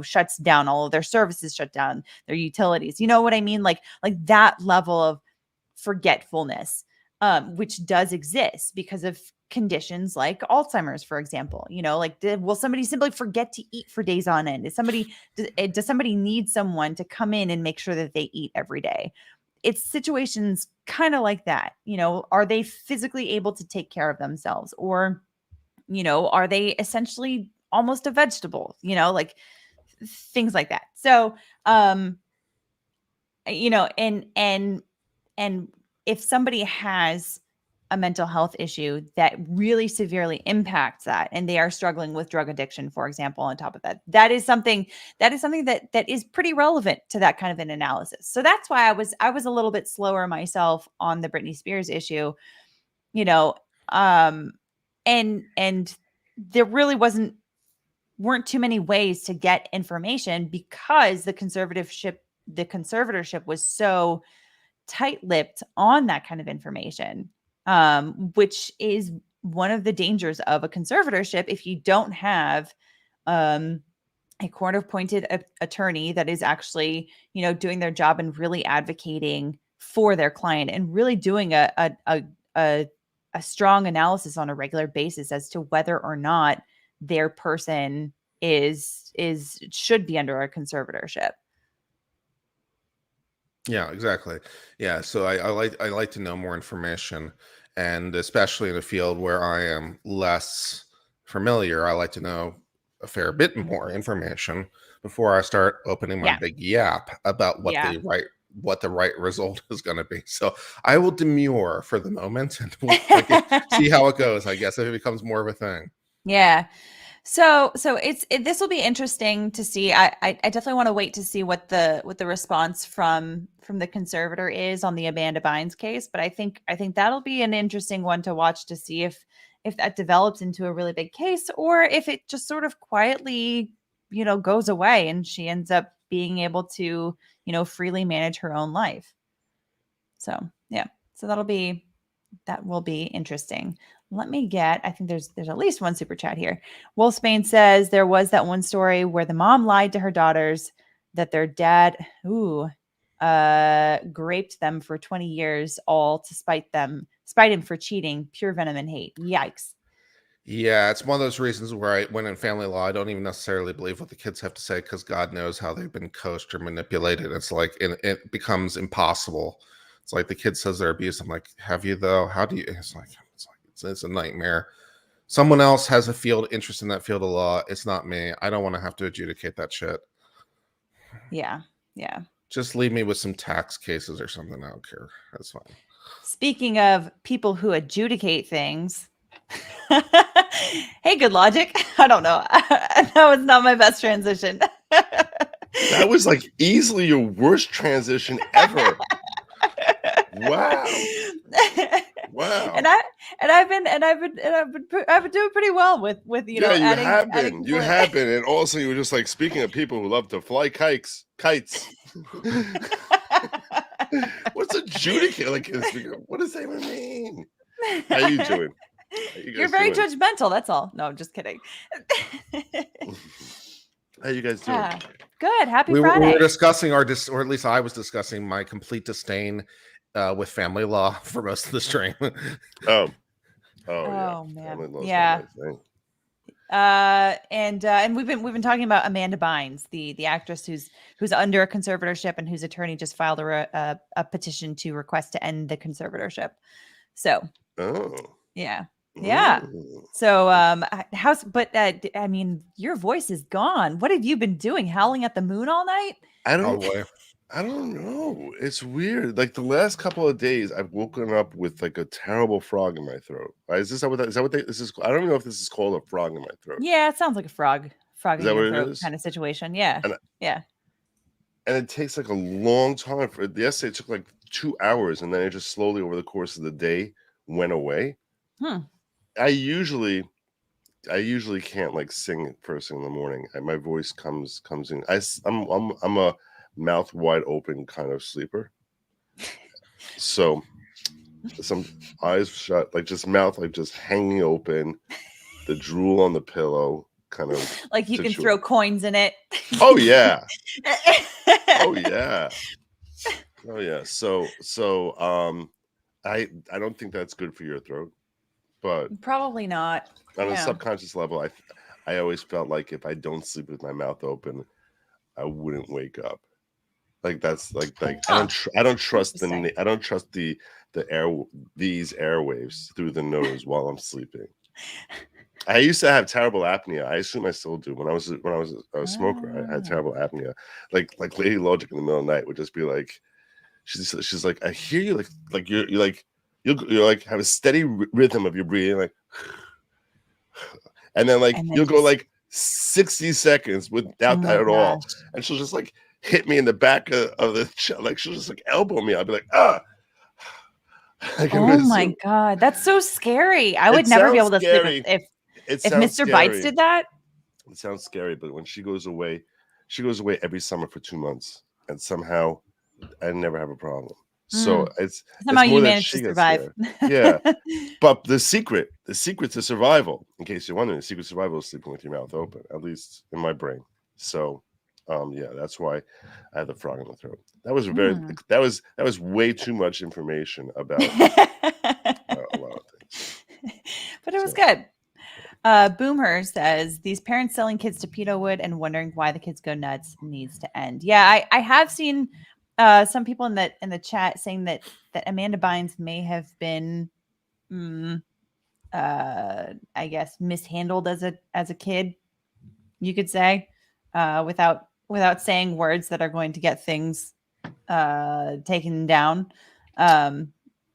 shuts down, all of their services shut down, their utilities, what I mean, like that level of forgetfulness, which does exist because of conditions like Alzheimer's, for example. Will somebody simply forget to eat for days on end? Does somebody need someone to come in and make sure that they eat every day? It's situations kind of like that. Are they physically able to take care of themselves, or are they essentially almost a vegetable? Like things like that. So and if somebody has a mental health issue that really severely impacts that, and they are struggling with drug addiction, for example, on top of that, that is something that is pretty relevant to that kind of an analysis. So that's why I was a little bit slower myself on the Britney Spears issue, you know um and there really weren't too many ways to get information, because the conservatorship was so tight-lipped on that kind of information, which is one of the dangers of a conservatorship, if you don't have a court-appointed attorney that is actually, doing their job and really advocating for their client and really doing a strong analysis on a regular basis as to whether or not their person should be under a conservatorship. Yeah, exactly. Yeah, so I like to know more information, and especially in a field where I am less familiar, I like to know a fair bit more information before I start opening my Yeah. big yap about what Yeah. the right result is going to be. So I will demur for the moment, and we'll see how it goes. I guess if it becomes more of a thing. Yeah. So this will be interesting to see. I definitely want to wait to see what the response from the conservator is on the Amanda Bynes case. But I think that'll be an interesting one to watch to see if that develops into a really big case, or if it just sort of quietly, goes away and she ends up being able to, freely manage her own life. So yeah, so that will be interesting. Let me I think there's at least one super chat here. Wolfsbane says there was that one story where the mom lied to her daughters that their dad, raped them for 20 years, all to spite him for cheating. Pure venom and hate. Yikes. Yeah, it's one of those reasons where when in family law, I don't even necessarily believe what the kids have to say, because God knows how they've been coached or manipulated. It's like it becomes impossible. It's like the kid says they're abused. I'm like, have you though? How do you? It's a nightmare. Someone else has a field interest in that field of law. It's not me. I don't want to have to adjudicate that shit. Yeah. Yeah. Just leave me with some tax cases or something. I don't care. That's fine. Speaking of people who adjudicate things. Hey, good logic. I don't know. That was not my best transition. That was like easily your worst transition ever. Wow. Wow. And I've been doing pretty well with you have been, and also you were just like, speaking of people who love to fly kites. What's adjudicate? Like, what does that even mean? How you doing? You're very judgmental. That's all. No, I'm just kidding. How you guys doing? Good. Happy Friday. We were discussing or at least I was discussing my complete disdain with family law for most of the stream. Oh man. Yeah. And we've been talking about Amanda Bynes, the actress who's under a conservatorship and whose attorney just filed a petition to request to end the conservatorship. So. Yeah. Yeah. So, I mean, your voice is gone. What have you been doing? Howling at the moon all night? I don't know. It's weird. Like the last couple of days, I've woken up with like a terrible frog in my throat. Is that what this is? I don't even know if this is called a frog in my throat. Yeah, it sounds like a frog in your throat kind of situation. Yeah. And it takes like a long time. Yesterday it took like 2 hours, and then it just slowly over the course of the day went away. I usually can't like sing first thing in the morning. My voice comes in. I'm a mouth wide open kind of sleeper. So some eyes shut, like just mouth like just hanging open, the drool on the pillow, kind of like you can throw coins in it. Oh yeah. Oh yeah. Oh yeah. So I don't think that's good for your throat. But probably not. On a subconscious level, I always felt like if I don't sleep with my mouth open, I wouldn't wake up. Like that's like I don't trust the these airwaves through the nose while I'm sleeping. I used to have terrible apnea. I assume I still do. When I was a smoker, I had terrible apnea. Like Lady Logic in the middle of the night would just be like, she's like, I hear you like you're like. You'll like have a steady rhythm of your breathing, like, and then you'll go like 60 seconds without that at all, and she'll just like hit me in the back of the chest, like she'll just like elbow me. I'll be like, Like, oh my god, that's so scary. I would never be able to sleep if Mr. Bites did that. It sounds scary, but when she goes away every summer for 2 months, and somehow I never have a problem. So it's Somehow more you that managed to she gets survive. there. Yeah. But the secret to survival, in case you're wondering, the secret to survival is sleeping with your mouth open, at least in my brain. So yeah, that's why I had the frog in the throat. That was that was way too much information about a lot of things. But it was So, good. Boomer says these parents selling kids to pedo wood and wondering why the kids go nuts needs to end. Yeah, I have seen some people in the chat saying that Amanda Bynes may have been I guess mishandled as a kid, you could say, without saying words that are going to get things taken down.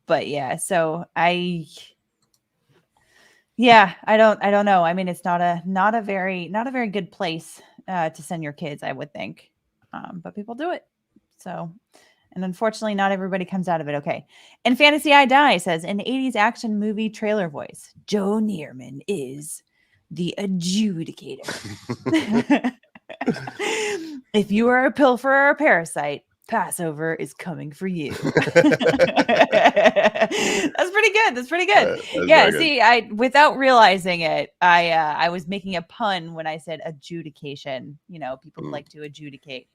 But yeah, so I don't know. I mean, it's not a very good place to send your kids, I would think. But people do it. So, and unfortunately, not everybody comes out of it okay. And Fantasy I Die says, an 80s action movie trailer voice, Joe Neerman is the adjudicator. If you are a pilferer or a parasite, Passover is coming for you. That's pretty good. That's pretty good. Yeah. See, I without realizing it, I was making a pun when I said adjudication. You know, people like to adjudicate.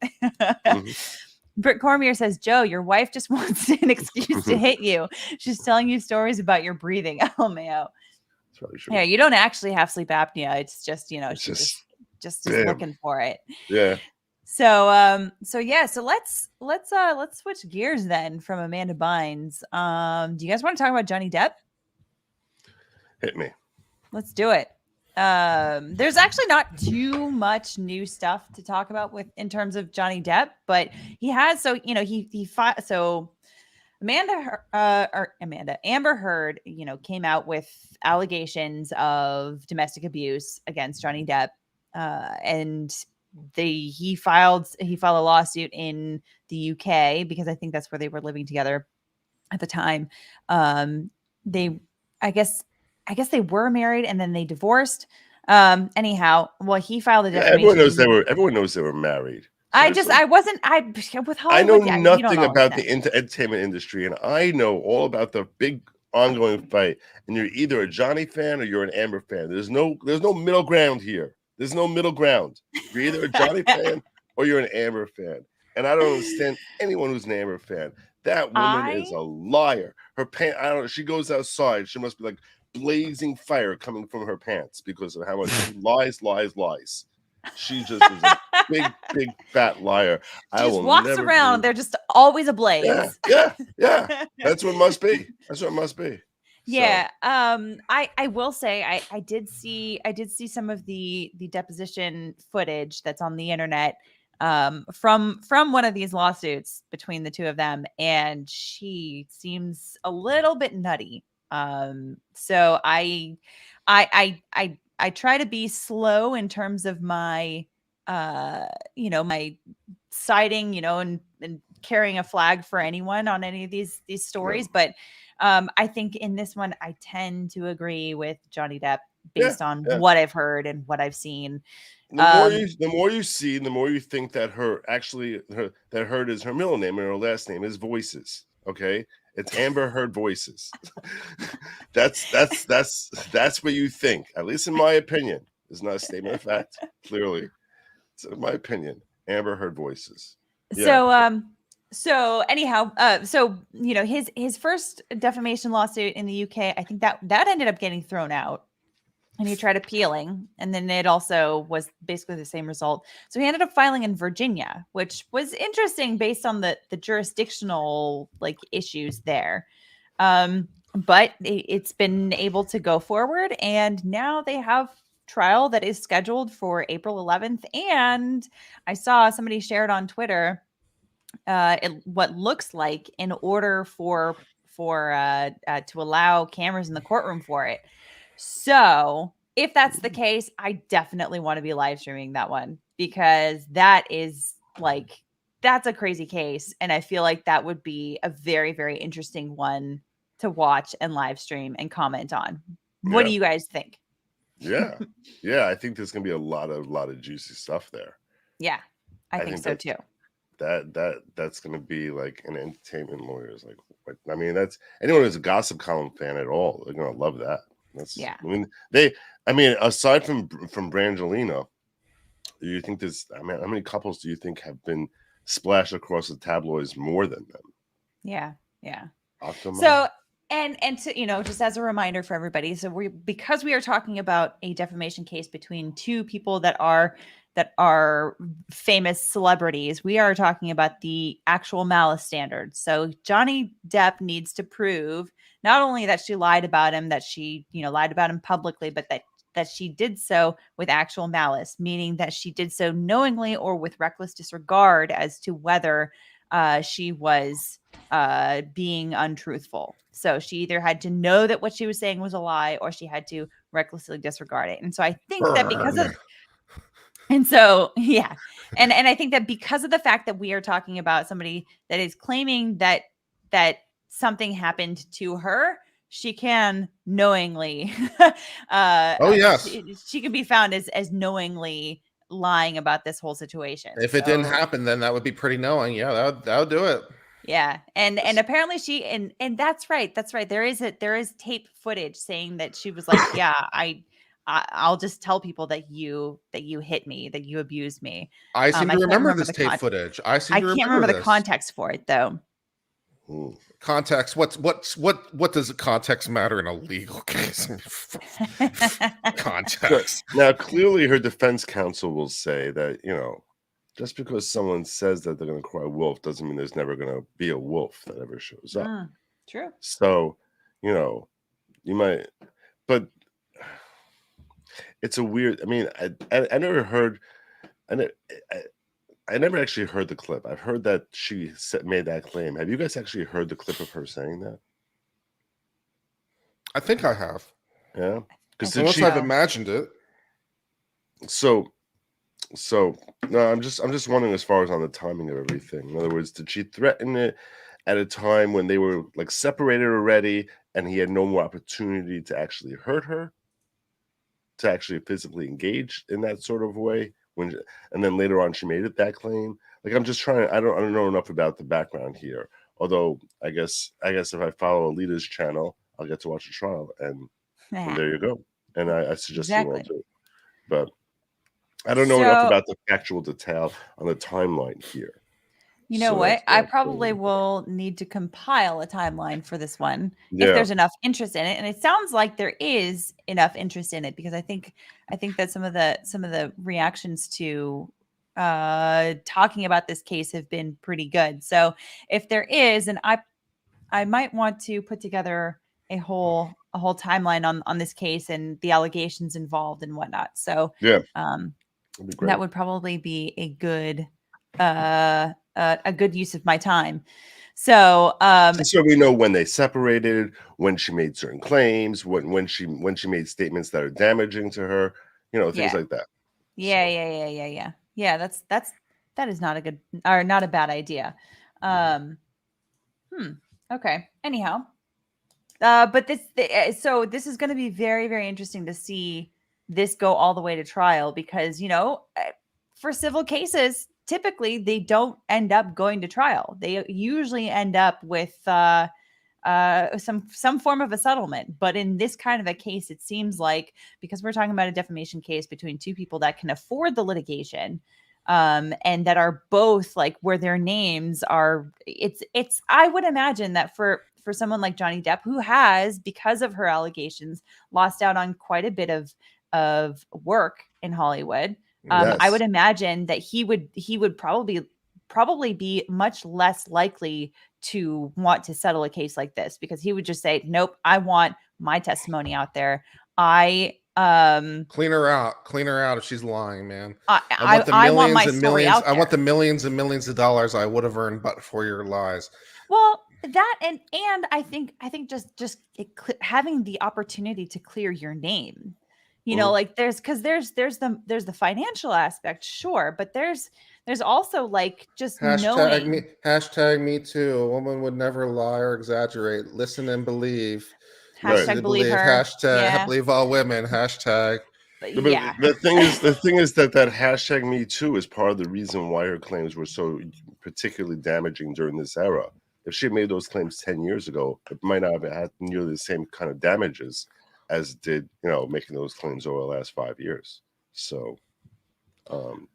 Britt Cormier says, Joe, your wife just wants an excuse to hit you. She's telling you stories about your breathing. Oh, Mayo. Yeah, you don't actually have sleep apnea. It's just, you know, she's just looking for it. Yeah. So yeah, so let's switch gears then from Amanda Bynes. Do you guys want to talk about Johnny Depp? Hit me. Let's do it. There's actually not too much new stuff to talk about in terms of Johnny Depp, but he has, so you know, so Amber Heard, you know, came out with allegations of domestic abuse against Johnny Depp, and he filed a lawsuit in the UK because I think that's where they were living together at the time. I guess they were married and then they divorced. Anyhow, well, he filed a defamation. Everyone knows they were married. Seriously. With Hollywood, I know nothing about the entertainment industry, and I know all about the big ongoing fight. And you're either a Johnny fan or you're an Amber fan. There's no middle ground here. There's no middle ground. You're either a Johnny fan or you're an Amber fan. And I don't understand anyone who's an Amber fan. That woman is a liar. Her pants, I don't know, she goes outside. She must be like blazing fire coming from her pants because of how much she lies. She just is a big fat liar. She just walks around. They're just always ablaze. Yeah. That's what it must be. Yeah. So. I will say I did see some of the deposition footage that's on the internet from one of these lawsuits between the two of them, and she seems a little bit nutty. So I try to be slow in terms of my my siding, and carrying a flag for anyone on any of these stories. Right. But I think in this one, I tend to agree with Johnny Depp based on what I've heard and what I've seen. The more you see, the more you think that that Heard is her middle name and her last name is Voices. Okay. It's Amber Heard Voices. That's what you think, at least in my opinion. It's not a statement of fact, clearly. It's in my opinion, Amber Heard Voices. Yeah. So anyhow, his first defamation lawsuit in the UK, I think that ended up getting thrown out. And he tried appealing, and then it also was basically the same result. So he ended up filing in Virginia, which was interesting based on the jurisdictional issues there. But it's been able to go forward, and now they have trial that is scheduled for April 11th. And I saw somebody shared on Twitter what looks like in order for to allow cameras in the courtroom for it. So if that's the case, I definitely want to be live streaming that one, because that's a crazy case. And I feel like that would be a very, very interesting one to watch and live stream and comment on. What do you guys think? Yeah. I think there's going to be a lot of juicy stuff there. Yeah, I think so too. that's gonna be like an entertainment lawyer's like. I mean, that's anyone who's a gossip column fan at all. They're gonna love that. Yeah. I mean, aside from Brangelina, do you think there's? I mean, how many couples do you think have been splashed across the tabloids more than them? Yeah. Yeah. Octomom? So, and to, just as a reminder for everybody, so because we are talking about a defamation case between two people that are famous celebrities, we are talking about the actual malice standard. So Johnny Depp needs to prove not only that she lied about him, that she, lied about him publicly, but that she did so with actual malice, meaning that she did so knowingly or with reckless disregard as to whether she was being untruthful. So she either had to know that what she was saying was a lie, or she had to recklessly disregard it. And so I think that because of, and so, yeah. And I think that because of the fact that we are talking about somebody that is claiming that something happened to her, she can knowingly, Oh yes, she can be found as knowingly lying about this whole situation. If it didn't happen, then that would be pretty knowing. Yeah, that would do it. Yeah. And apparently she, and that's right. That's right. There is tape footage saying that she was like, yeah, I'll just tell people that you hit me, that you abused me. I seem to remember this tape footage. I can't remember the context for it though. Ooh. Context. What does the context matter in a legal case? Context. Now, clearly, her defense counsel will say that just because someone says that they're going to cry wolf doesn't mean there's never going to be a wolf that ever shows up. True. So, you might, but it's a weird. I mean, I never heard. I never actually heard the clip. I've heard that she made that claim. Have you guys actually heard the clip of her saying that? I think I have. Yeah, because unless I've imagined it. So no, I'm just wondering as far as on the timing of everything. In other words, did she threaten it at a time when they were like separated already, and he had no more opportunity to actually hurt her, to actually physically engage in that sort of way? And then later on, she made it that claim. Like, I'm just trying. I don't know enough about the background here. Although I guess if I follow Alita's channel, I'll get to watch the trial, and there you go. And I suggest you all do. But I don't know enough about the factual detail on the timeline here. You know what? I probably will need to compile a timeline for this one if there's enough interest in it, and it sounds like there is enough interest in it, because I think that some of the reactions to talking about this case have been pretty good. So if there is, and I might want to put together a whole timeline on this case and the allegations involved and whatnot. So that would probably be a good use of my time. So so we know when they separated, when she made certain claims, when she made statements that are damaging to her, things like that. Yeah. That is not a good, or not a bad idea. Okay. Anyhow, but this is going to be very, very interesting to see this go all the way to trial, because for civil cases, typically they don't end up going to trial. They usually end up with some form of a settlement. But in this kind of a case, it seems like, because we're talking about a defamation case between two people that can afford the litigation, and that are both like where their names are, it's I would imagine that for someone like Johnny Depp, who has, because of her allegations, lost out on quite a bit of work in Hollywood. I would imagine that he would probably be much less likely to want to settle a case like this, because he would just say, nope, I want my testimony out there. Clean her out if she's lying, man. I want my story out there. I want the millions and millions of dollars I would have earned but for your lies. Well, that and I think just having the opportunity to clear your name. Like there's the financial aspect, sure, but there's also like just knowing. Hashtag me too. A woman would never lie or exaggerate. Listen and believe. Hashtag believe her. Hashtag believe all women. Hashtag. But But yeah. the thing is that hashtag Me Too is part of the reason why her claims were so particularly damaging during this era. If she made those claims 10 years ago, it might not have had nearly the same kind of damages as it did, making those claims over the last 5 years. So,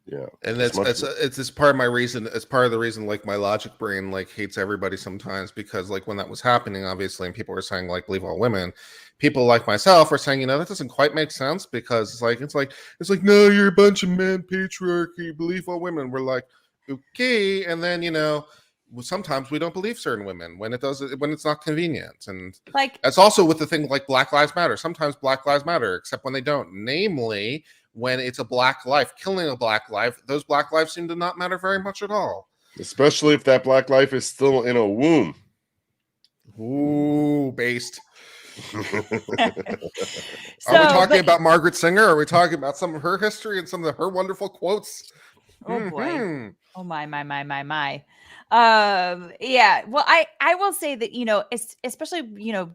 yeah. And it's just part of my reason. It's part of the reason, like, my logic brain like hates everybody sometimes, because like when that was happening, obviously, and people were saying like believe all women, people like myself are saying, that doesn't quite make sense, because it's like no, you're a bunch of men, patriarchy, believe all women. We're like, okay, and then sometimes we don't believe certain women when it's not convenient, and Like, that's also with the thing like Black Lives Matter. Sometimes Black Lives Matter, except when they don't. Namely, when it's a black life, killing a black life, those black lives seem to not matter very much at all. Especially if that black life is still in a womb. Ooh, based. so, Are we talking about Margaret Singer? Are we talking about some of her history and some of her wonderful quotes? Oh boy. Oh my. Yeah. Well, I will say that, especially,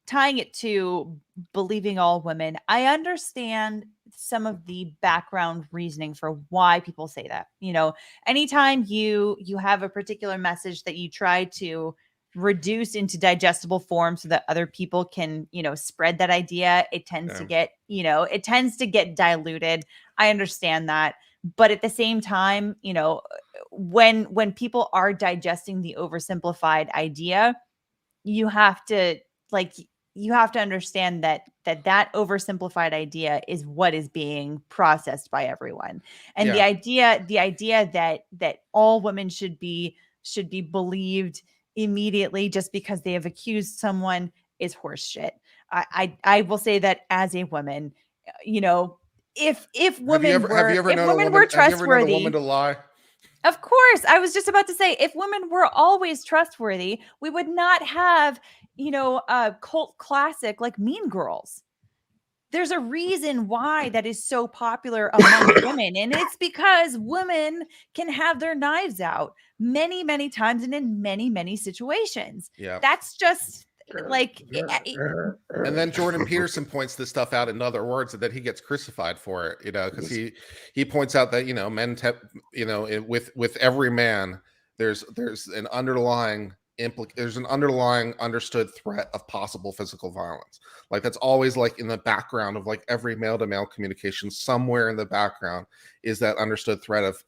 tying it to believing all women, I understand some of the background reasoning for why people say that. Anytime you have a particular message that you try to reduce into digestible form so that other people can, spread that idea, it tends to get, diluted. I understand that. But at the same time, when people are digesting the oversimplified idea, you have to understand that oversimplified idea is what is being processed by everyone. And the idea that all women should be believed immediately just because they have accused someone is horseshit. I will say that as a woman, if women were trustworthy, have you ever known a woman to lie? Of course. I was just about to say, if women were always trustworthy, we would not have, a cult classic like Mean Girls. There's a reason why that is so popular among women. And it's because women can have their knives out many, many times and in many, many situations. Yeah. That's just like. And then Jordan Peterson points this stuff out in other words, and that he gets crucified for it, because he points out that, men, with every man, there's an underlying understood threat of possible physical violence. Like, that's always like in the background of like every male to male communication. Somewhere in the background is that understood threat of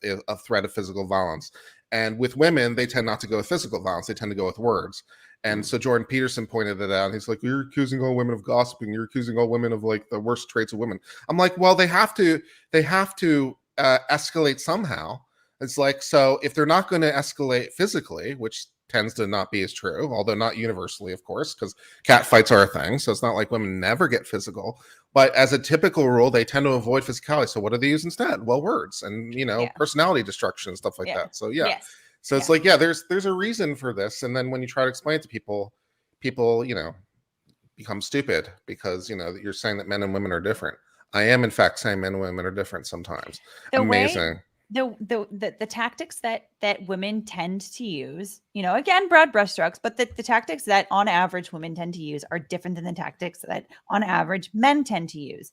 physical violence. And with women, they tend not to go with physical violence. They tend to go with words. And so Jordan Peterson pointed it out. He's like, you're accusing all women of gossiping. You're accusing all women of like the worst traits of women. I'm like, well, they have to escalate somehow. It's like, so if they're not going to escalate physically, which tends to not be as true, although not universally, of course, because cat fights are a thing. So it's not like women never get physical. But as a typical rule, they tend to avoid physicality. So what do they use instead? Well, words and, personality destruction and stuff like that. So, yeah. Yes. So it's like, there's a reason for this. And then when you try to explain it to people, become stupid because, you're saying that men and women are different. I am, in fact, saying men and women are different sometimes. Amazing. The tactics that women tend to use, again, broad brushstrokes, but the tactics that on average women tend to use are different than the tactics that on average men tend to use.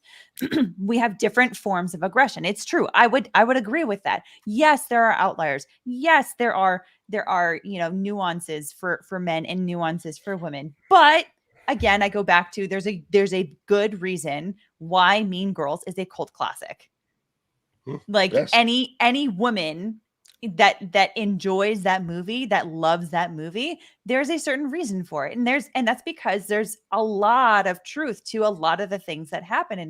We have different forms of aggression. It's true. I would agree with that. Yes, there are outliers. Yes, there are nuances for men and nuances for women. But again, I go back to there's a good reason why Mean Girls is a cult classic. Like, yes. any woman that enjoys that movie, that loves that movie, there's a certain reason for it. And that's because there's a lot of truth to a lot of the things that happen in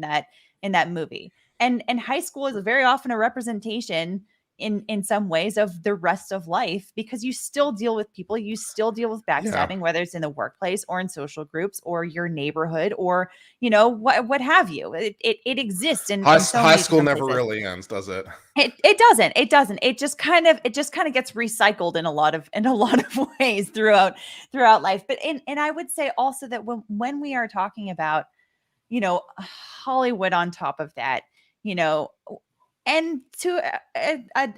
that movie. And high school is very often a representation in some ways of the rest of life, because you still deal with people, you still deal with backstabbing, whether it's in the workplace or in social groups or your neighborhood or, what have you. It exists in high school never really ends, does it? It doesn't. It just kind of gets recycled in a lot of ways throughout life. But and I would say also that when we are talking about, Hollywood on top of that, and to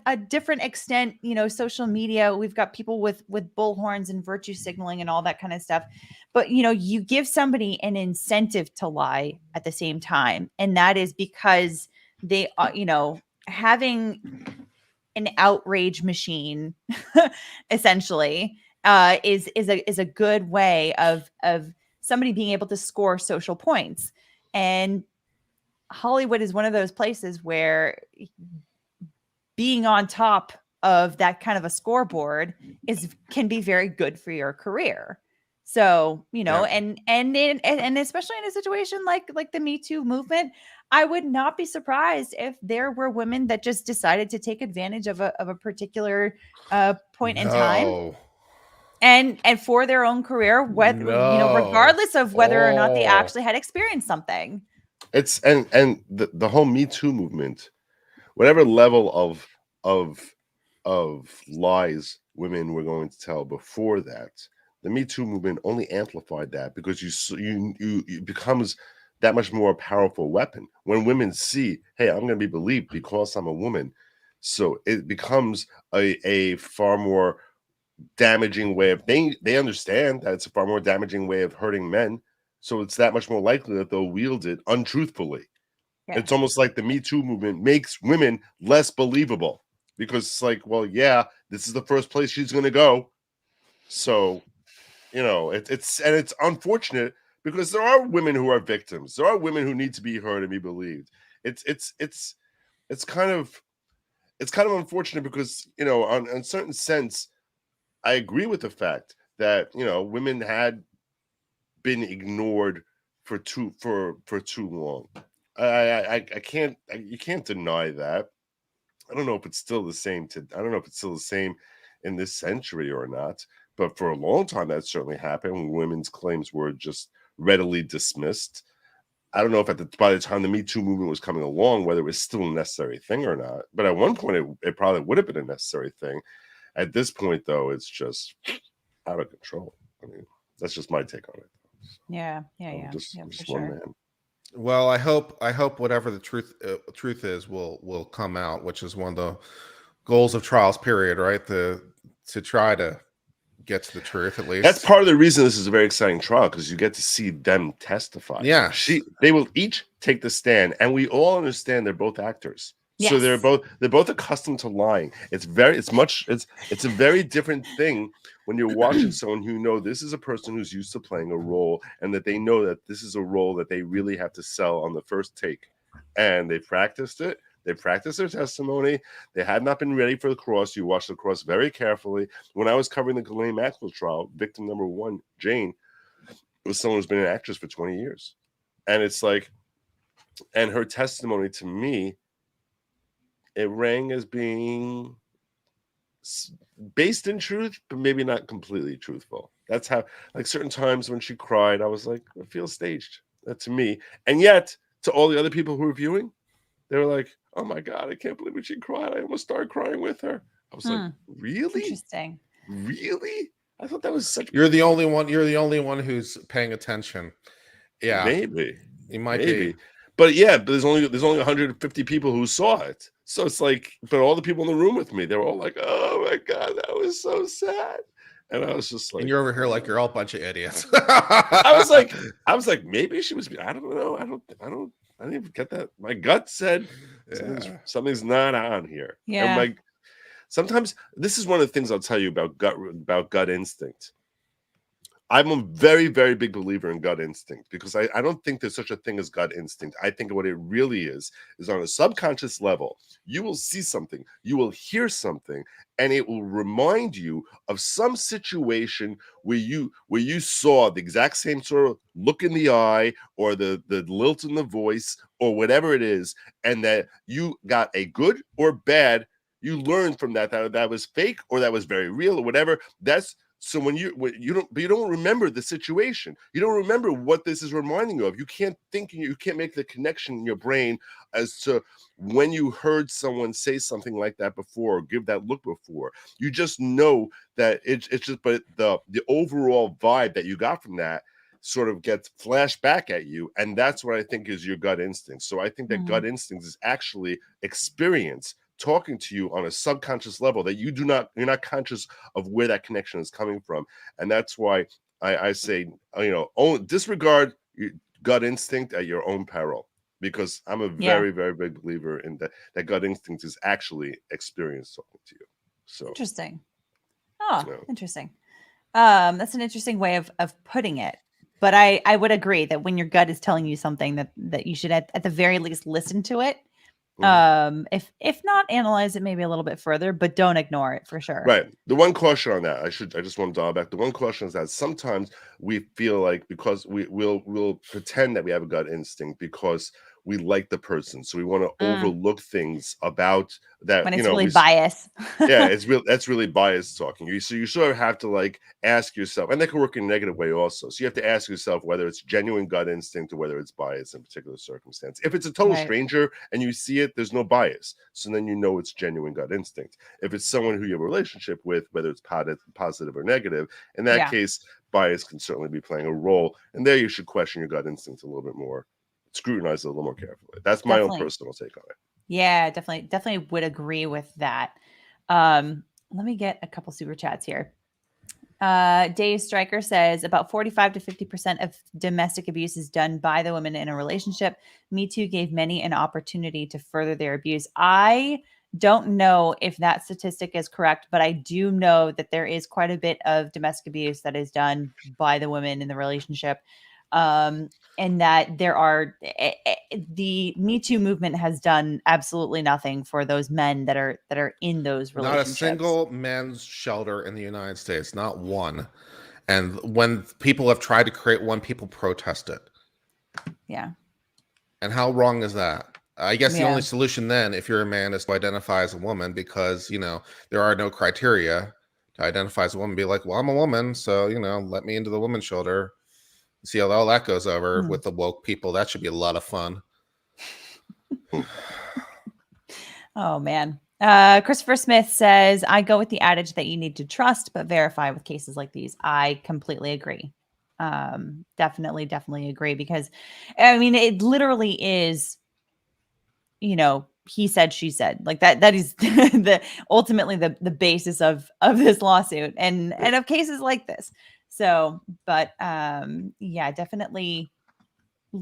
a different extent, social media, we've got people with bullhorns and virtue signaling and all that kind of stuff. But you give somebody an incentive to lie at the same time, and that is because they having an outrage machine essentially is a good way of somebody being able to score social points. And Hollywood is one of those places where being on top of that kind of a scoreboard can be very good for your career. So, and especially in a situation like the Me Too movement, I would not be surprised if there were women that just decided to take advantage of a particular point in time, and for their own career, regardless of whether or not they actually had experienced something. It's and the whole Me Too movement, whatever level of lies women were going to tell before that, the Me Too movement only amplified that, because it becomes that much more powerful weapon when women see, hey, I'm going to be believed because I'm a woman. So it becomes a far more damaging way of, they understand that it's a far more damaging way of hurting men. So it's that much more likely that they'll wield it untruthfully. Yeah. It's almost like the Me Too movement makes women less believable, because it's like, well, yeah, this is the first place she's going to go. So, it's unfortunate, because there are women who are victims. There are women who need to be heard and be believed. It's kind of unfortunate, because, in a certain sense, I agree with the fact that, women had been ignored for too long. You can't deny that. I don't know if it's still the same in this century or not, but for a long time that certainly happened, when women's claims were just readily dismissed. I don't know if by the time the Me Too movement was coming along, whether it was still a necessary thing or not. But at one point, it probably would have been a necessary thing. At this point, though, it's just out of control. I mean, that's just my take on it. Yeah. Just for one sure. man. Well, I hope whatever the truth is will come out, which is one of the goals of trials period, right? To try to get to the truth, at least. That's part of the reason this is a very exciting trial, because you get to see them testify. Yeah, they will each take the stand, and we all understand they're both actors. Yes. So they're both accustomed to lying. It's a very different thing when you're watching someone who this is a person who's used to playing a role, and that they know that this is a role that they really have to sell on the first take, and they practiced it. They practiced their testimony. They had not been ready for the cross. You watched the cross very carefully. When I was covering the Ghislaine Maxwell trial, victim number one, Jane, was someone who's been an actress for 20 years. And it's like, and her testimony to me, it rang as being based in truth, but maybe not completely truthful. That's how, like, certain times when she cried, I was like, it feels staged. That to me. And yet, to all the other people who were viewing, they were like, oh my God, I can't believe when she cried. I almost started crying with her. I was like, really? Interesting. Really? I thought that was such. You're the only one who's paying attention. Yeah. Maybe. You might be. But yeah, but there's only 150 people who saw it. So it's like, but all the people in the room with me, they were all like, oh my God, that was so sad. And I was just like, and you're over here like you're all a bunch of idiots. I was like, maybe she was, I don't know. I didn't even get that. My gut said something's not on here. Yeah. And sometimes this is one of the things I'll tell you about gut instinct. I'm a very, very big believer in gut instinct, because I don't think there's such a thing as gut instinct. I think what it really is on a subconscious level. You will see something, you will hear something, and it will remind you of some situation where you saw the exact same sort of look in the eye, or the lilt in the voice, or whatever it is, and that you got a good or bad. You learned from that was fake, or that was very real, or whatever. So when you don't remember the situation, you don't remember what this is reminding you of. You can't make the connection in your brain as to when you heard someone say something like that before, or give that look before. You just know that it's just, but the overall vibe that you got from that sort of gets flashed back at you, and that's what I think is your gut instinct. So I think that gut instinct is actually experience talking to you on a subconscious level that you're not conscious of where that connection is coming from. And that's why I say, disregard your gut instinct at your own peril, because I'm a very, very big believer in that gut instinct is actually experience talking to you. So interesting. Interesting. That's an interesting way of putting it. But I would agree that when your gut is telling you something that you should at the very least listen to it. If not analyze it maybe a little bit further, but don't ignore it for sure. Right. The one caution on that, I just want to dial back. The one caution is that sometimes we feel like, because we'll pretend that we have a gut instinct because we like the person, so we want to overlook things about that. When it's really biased. Yeah, that's really biased talking. So you sort of have to like ask yourself, and that can work in a negative way also. So you have to ask yourself whether it's genuine gut instinct or whether it's bias in a particular circumstance. If it's a total stranger and you see it, there's no bias. So then you know it's genuine gut instinct. If it's someone who you have a relationship with, whether it's positive or negative, in that case, bias can certainly be playing a role. And there you should question your gut instinct a little bit more. Scrutinize it a little more carefully. That's my own personal take on it. Yeah, definitely would agree with that. Let me get a couple super chats here. Dave Stryker says about 45 to 50% of domestic abuse is done by the women in a relationship. Me Too gave many an opportunity to further their abuse. I don't know if that statistic is correct, but I do know that there is quite a bit of domestic abuse that is done by the women in the relationship. And that there are the Me Too movement has done absolutely nothing for those men that are in those relationships. Not a single men's shelter in the United States, not one. And when people have tried to create one, people protest it. Yeah. And how wrong is that? I guess the only solution then, if you're a man, is to identify as a woman, because there are no criteria to identify as a woman. Be like, well, I'm a woman, so let me into the women's shelter. See how all that goes over with the woke people. That should be a lot of fun. Oh, man. Christopher Smith says, I go with the adage that you need to trust, but verify with cases like these. I completely agree. Definitely agree, because, I mean, it literally is, he said, she said, like that is ultimately the basis of this lawsuit and of cases like this. So, but definitely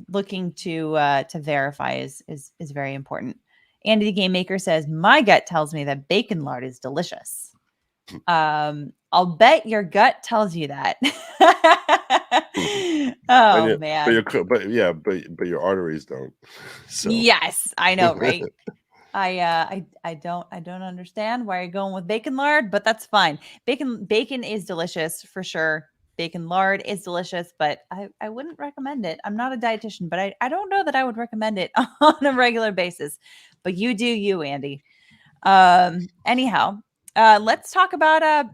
looking to verify is very important. Andy the Game Maker says, my gut tells me that bacon lard is delicious. I'll bet your gut tells you that. Man. But your arteries don't. So. Yes, I know, right? I don't understand why you're going with bacon lard, but that's fine. Bacon is delicious for sure. Bacon lard is delicious, but I wouldn't recommend it. I'm not a dietitian, but I don't know that I would recommend it on a regular basis. But you do you, Andy. Anyhow, let's talk about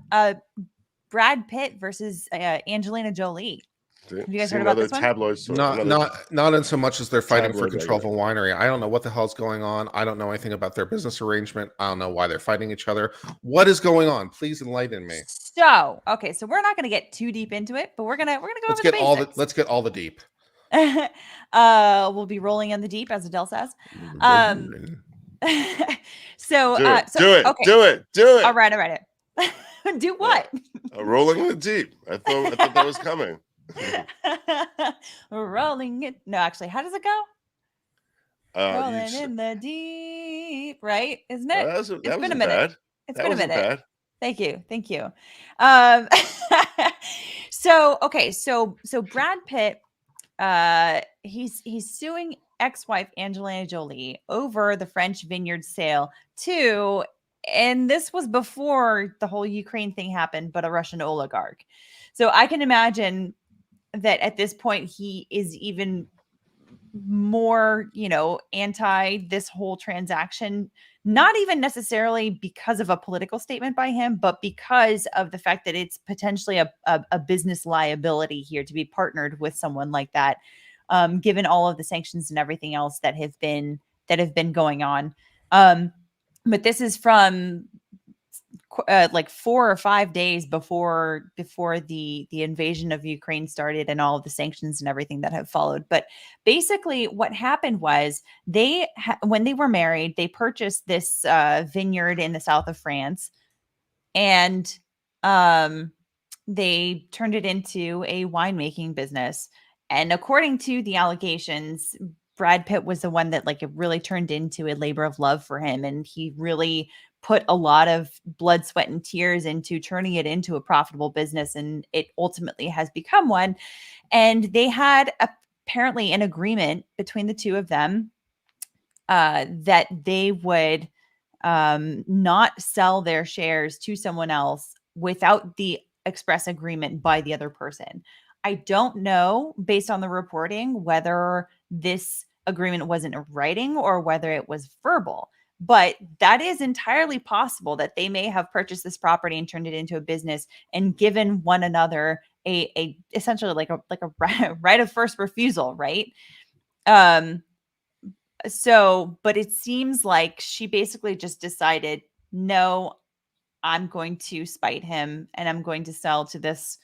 Brad Pitt versus Angelina Jolie. Have you guys heard about this one? Tabloid story. Not in so much as they're fighting for control of a winery. I don't know what the hell's going on. I don't know anything about their business arrangement. I don't know why they're fighting each other. What is going on? Please enlighten me. So we're not going to get too deep into it, but we're gonna go over the basics. Let's get all the deep. We'll be rolling in the deep, as Adele says. So do it. Okay. Do it. All right. Do what? Rolling in the deep. I thought that was coming. Rolling it. No, actually, how does it go? Rolling in the deep, right? Isn't it? It's been a minute. It's been a minute. Bad. Thank you. So Brad Pitt, he's suing ex-wife Angelina Jolie over the French vineyard sale to, and this was before the whole Ukraine thing happened, but a Russian oligarch. So I can imagine that at this point he is even more, anti this whole transaction, not even necessarily because of a political statement by him, but because of the fact that it's potentially a business liability here to be partnered with someone like that, given all of the sanctions and everything else that have been going on. But this is from like 4 or 5 days before the invasion of Ukraine started and all of the sanctions and everything that have followed. But basically, what happened was when they were married, they purchased this vineyard in the south of France, and they turned it into a winemaking business. And according to the allegations, Brad Pitt was the one that like it really turned into a labor of love for him, and he really put a lot of blood, sweat, and tears into turning it into a profitable business, and it ultimately has become one. And they had apparently an agreement between the two of them that they would not sell their shares to someone else without the express agreement by the other person. I don't know, based on the reporting, whether this agreement was in writing or whether it was verbal. But that is entirely possible that they may have purchased this property and turned it into a business and given one another a essentially like a right of first refusal, right? So, but it seems like she basically just decided, no, I'm going to spite him and I'm going to sell to this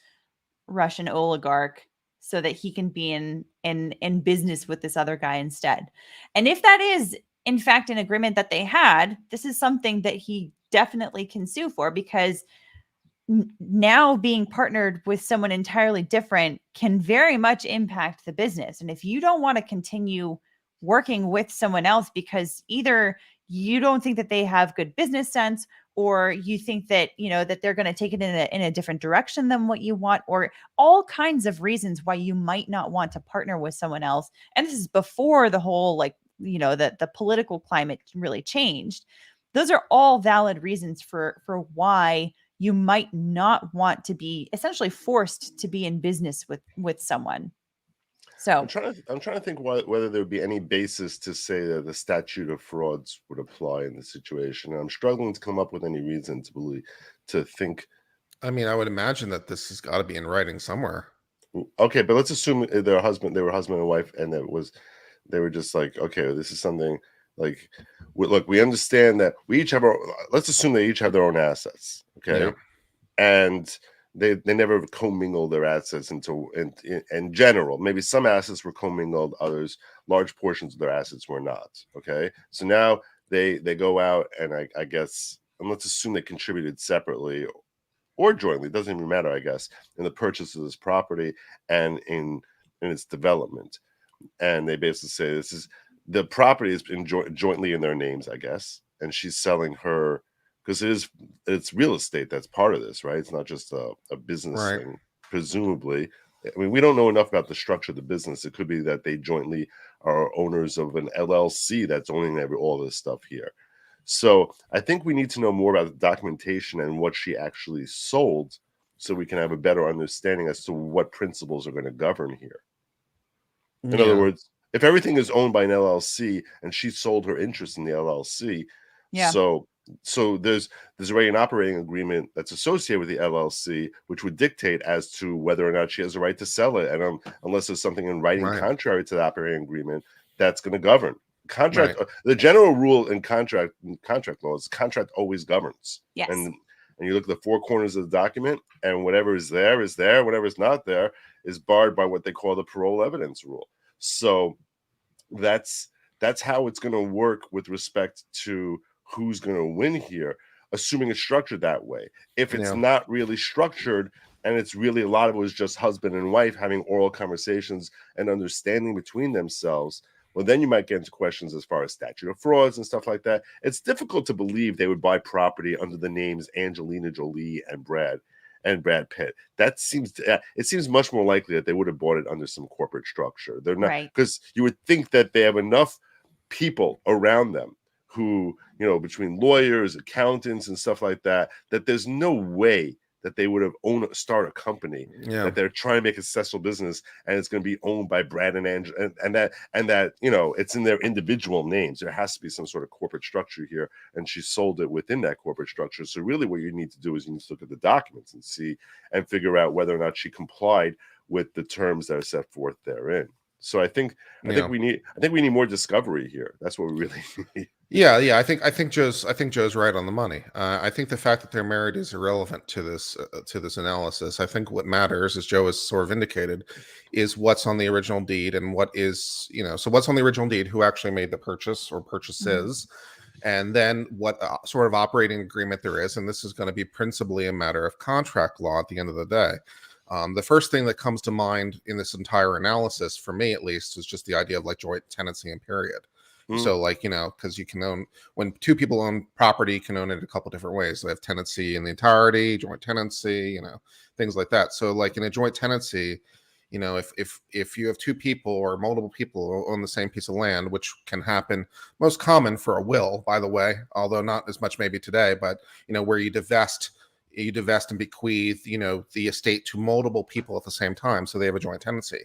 Russian oligarch so that he can be in business with this other guy instead. And if that is in fact an agreement that they had, this is something that he definitely can sue for, because now being partnered with someone entirely different can very much impact the business. And if you don't want to continue working with someone else because either you don't think that they have good business sense, or you think that, you know, that they're going to take it in a different direction than what you want, or all kinds of reasons why you might not want to partner with someone else. And this is before the whole, like, you know, the political climate really changed. Those are all valid reasons for why you might not want to be essentially forced to be in business with someone. So I'm trying to think whether there would be any basis to say that the statute of frauds would apply in this situation. And I'm struggling to come up with any reason to think. I mean, I would imagine that this has got to be in writing somewhere. Okay, but let's assume they were husband and wife, and they were just like, okay, this is something like, look, we understand that we each have let's assume they each have their own assets, okay, Yeah. and they never commingled their assets in general. Maybe some assets were commingled, others, large portions of their assets were not. Okay, so now they go out and I guess, and let's assume they contributed separately or jointly, it doesn't even matter, I guess, in the purchase of this property and in its development. And they basically say the property is jointly in their names, I guess, and she's selling her, because it's real estate that's part of this, right? It's not just a business thing, presumably. I mean, we don't know enough about the structure of the business. It could be that they jointly are owners of an LLC that's owning all this stuff here. So I think we need to know more about the documentation and what she actually sold, so we can have a better understanding as to what principles are going to govern here. In other words, if everything is owned by an LLC and she sold her interest in the LLC, so there's already an operating agreement that's associated with the LLC, which would dictate as to whether or not she has a right to sell it. And unless there's something in writing contrary to the operating agreement, that's going to govern. Contract. The general rule in contract law is contract always governs. Yes. And you look at the four corners of the document, and whatever is there, whatever is not there is barred by what they call the parole evidence rule. So that's how it's going to work with respect to who's going to win here, assuming it's structured that way. If it's not really structured, and it's really a lot of it was just husband and wife having oral conversations and understanding between themselves, well, then you might get into questions as far as statute of frauds and stuff like that. It's difficult to believe they would buy property under the names Angelina Jolie and Brad Pitt. It seems much more likely that they would have bought it under some corporate structure. They're not, because you would think that they have enough people around them who, you know, between lawyers, accountants, and stuff like that, that there's no way that they would have start a company that they're trying to make a successful business, and it's going to be owned by Brad and Angel, and that you know, it's in their individual names. There has to be some sort of corporate structure here, and she sold it within that corporate structure. So really, what you need to do is you need to look at the documents and see and figure out whether or not she complied with the terms that are set forth therein. So I think we need more discovery here. That's what we really need. Yeah. I think Joe's right on the money. I think the fact that they're married is irrelevant to this analysis. I think what matters, as Joe has sort of indicated, is what's on the original deed and what is, so what's on the original deed, who actually made the purchase or purchases, and then what sort of operating agreement there is. And this is going to be principally a matter of contract law at the end of the day. The first thing that comes to mind in this entire analysis, for me at least, is just the idea of like joint tenancy and period. So like, because you can own, when two people own property, you can own it a couple different ways. They have tenancy in the entirety, joint tenancy, things like that. So like in a joint tenancy, if you have two people or multiple people own the same piece of land, which can happen, most common for a will, by the way, although not as much maybe today, but where you divest and bequeath, the estate to multiple people at the same time, so they have a joint tenancy.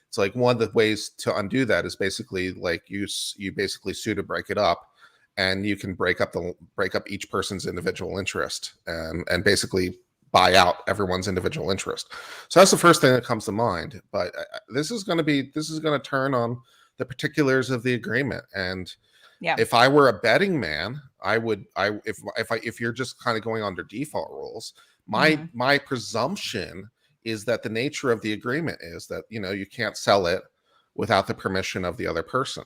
It's like one of the ways to undo that is basically like you basically sue to break it up, and you can break up each person's individual interest and basically buy out everyone's individual interest. So that's the first thing that comes to mind. But this is going to turn on the particulars of the agreement. And if I were a betting man, if you're just kind of going under default rules, my presumption is that the nature of the agreement is that you can't sell it without the permission of the other person.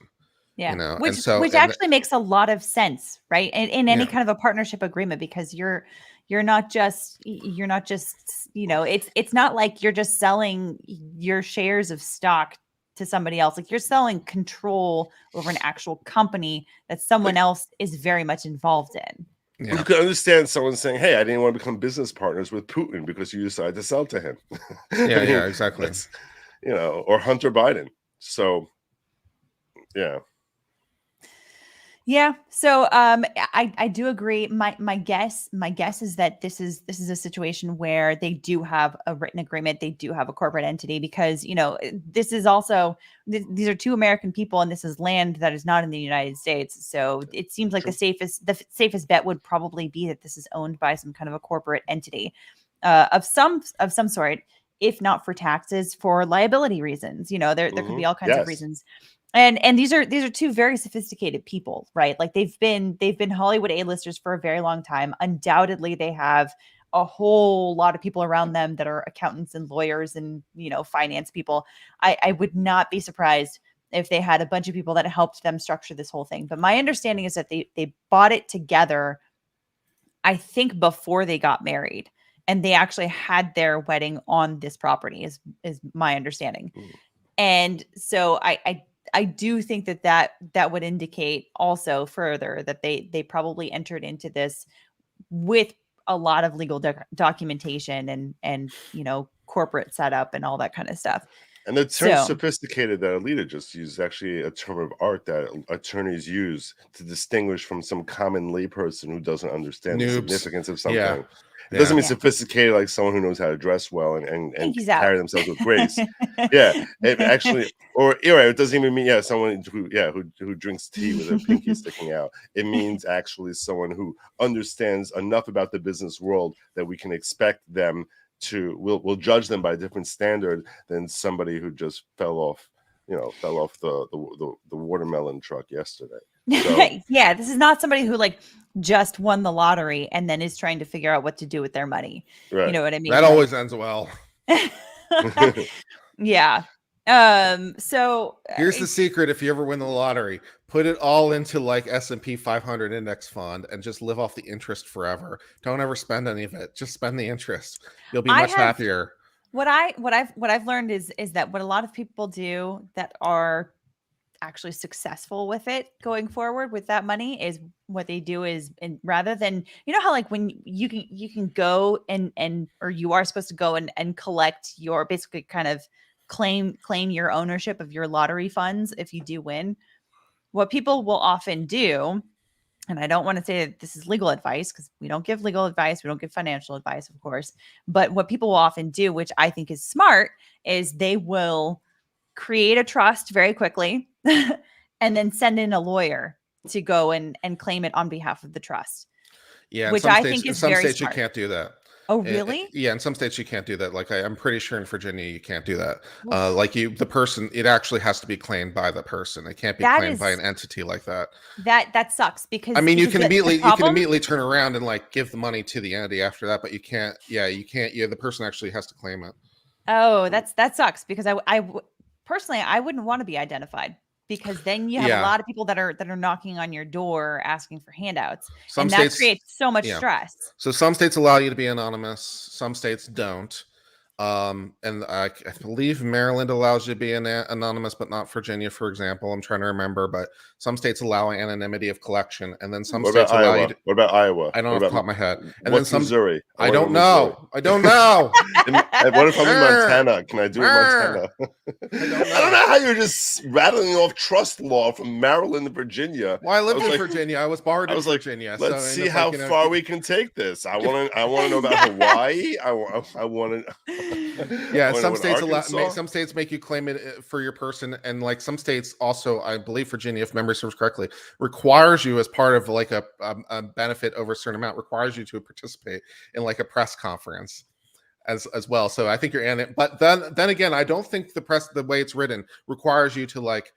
Yeah, which actually makes a lot of sense, right? In any kind of a partnership agreement, because you're not just it's not like you're just selling your shares of stock to somebody else. Like you're selling control over an actual company that someone else is very much involved in. Yeah. You can understand someone saying, "Hey, I didn't want to become business partners with Putin because you decided to sell to him." Yeah, exactly. Or Hunter Biden. So, yeah. Yeah. So I do agree. My guess is that this is a situation where they do have a written agreement. They do have a corporate entity, because this is also these are two American people, and this is land that is not in the United States. So it seems like the safest bet would probably be that this is owned by some kind of a corporate entity of some sort, if not for taxes, for liability reasons. There could be all kinds of reasons. And these are two very sophisticated people, right? Like they've been Hollywood A-listers for a very long time. Undoubtedly, they have a whole lot of people around them that are accountants and lawyers and finance people. I would not be surprised if they had a bunch of people that helped them structure this whole thing. But my understanding is that they bought it together, I think, before they got married, and they actually had their wedding on this property. Is my understanding. And so I do think that would indicate also further that they probably entered into this with a lot of legal documentation and corporate setup and all that kind of stuff. And the term sophisticated that Alita just used is actually a term of art that attorneys use to distinguish from some common layperson who doesn't understand the significance of something. Yeah. It doesn't mean sophisticated like someone who knows how to dress well and carry themselves with grace. It actually, it doesn't even mean someone who drinks tea with their pinky sticking out. It means actually someone who understands enough about the business world that we can expect them to we'll judge them by a different standard than somebody who just fell off the watermelon truck yesterday. So, yeah, this is not somebody who just won the lottery and then is trying to figure out what to do with their money. Right. You know what I mean? That always ends well. Yeah. So here's the secret: if you ever win the lottery, put it all into S&P 500 index fund and just live off the interest forever. Don't ever spend any of it. Just spend the interest. You'll be much happier. What I've learned is that what a lot of people do that are actually successful with it going forward with that money is what they do is, and rather than how when you can go and or you are supposed to go and collect your basically kind of claim your ownership of your lottery funds if you do win. What people will often do, and I don't want to say that this is legal advice because we don't give legal advice, we don't give financial advice, of course, but what people will often do, which I think is smart, is they will create a trust very quickly and then send in a lawyer to go and claim it on behalf of the trust. Yeah, which I think is in some very states smart. You can't do that. Oh, really? Yeah, in some states you can't do that. Like I'm pretty sure in Virginia you can't do that. Oof. Like the person, it actually has to be claimed by the person. It can't be That claimed by is an entity like that. that sucks I mean, you because can the problem. immediately turn around and like give the money to the entity after that, but you can't. Yeah, you can't. Yeah, the person actually has to claim it. Oh, that sucks because personally I wouldn't want to be identified because then you have a Yeah, lot of people that are knocking on your door asking for handouts, some and that states. creates so much Yeah. stress. So some states allow you to be anonymous, some states don't. And I believe Maryland allows you to be anonymous, but not Virginia, for example. I'm trying to remember, but some states allow ananonymity of collection, and then some What about states allow Iowa? you to, What about Iowa? I don't What know off the about top of my head. And then what's some, Missouri? I wanna don't Missouri. know. I don't know. And what if I'm in Brr. Montana? Can I do it in Montana? I don't I don't know how you're just rattling off trust law from Maryland to Virginia. Well, I lived in like, Virginia. I was barred I in was like, Virginia. let's and see it's how like, you know, far we can take this. I want to know about Hawaii. I want to. Yeah, some states some states make you claim it for your person, and like some states also, I believe Virginia, if memory serves correctly, requires you as part of like a benefit over a certain amount, requires you to participate in like a press conference as well. So I think you're in it, but then again, I don't think the way it's written requires you to like.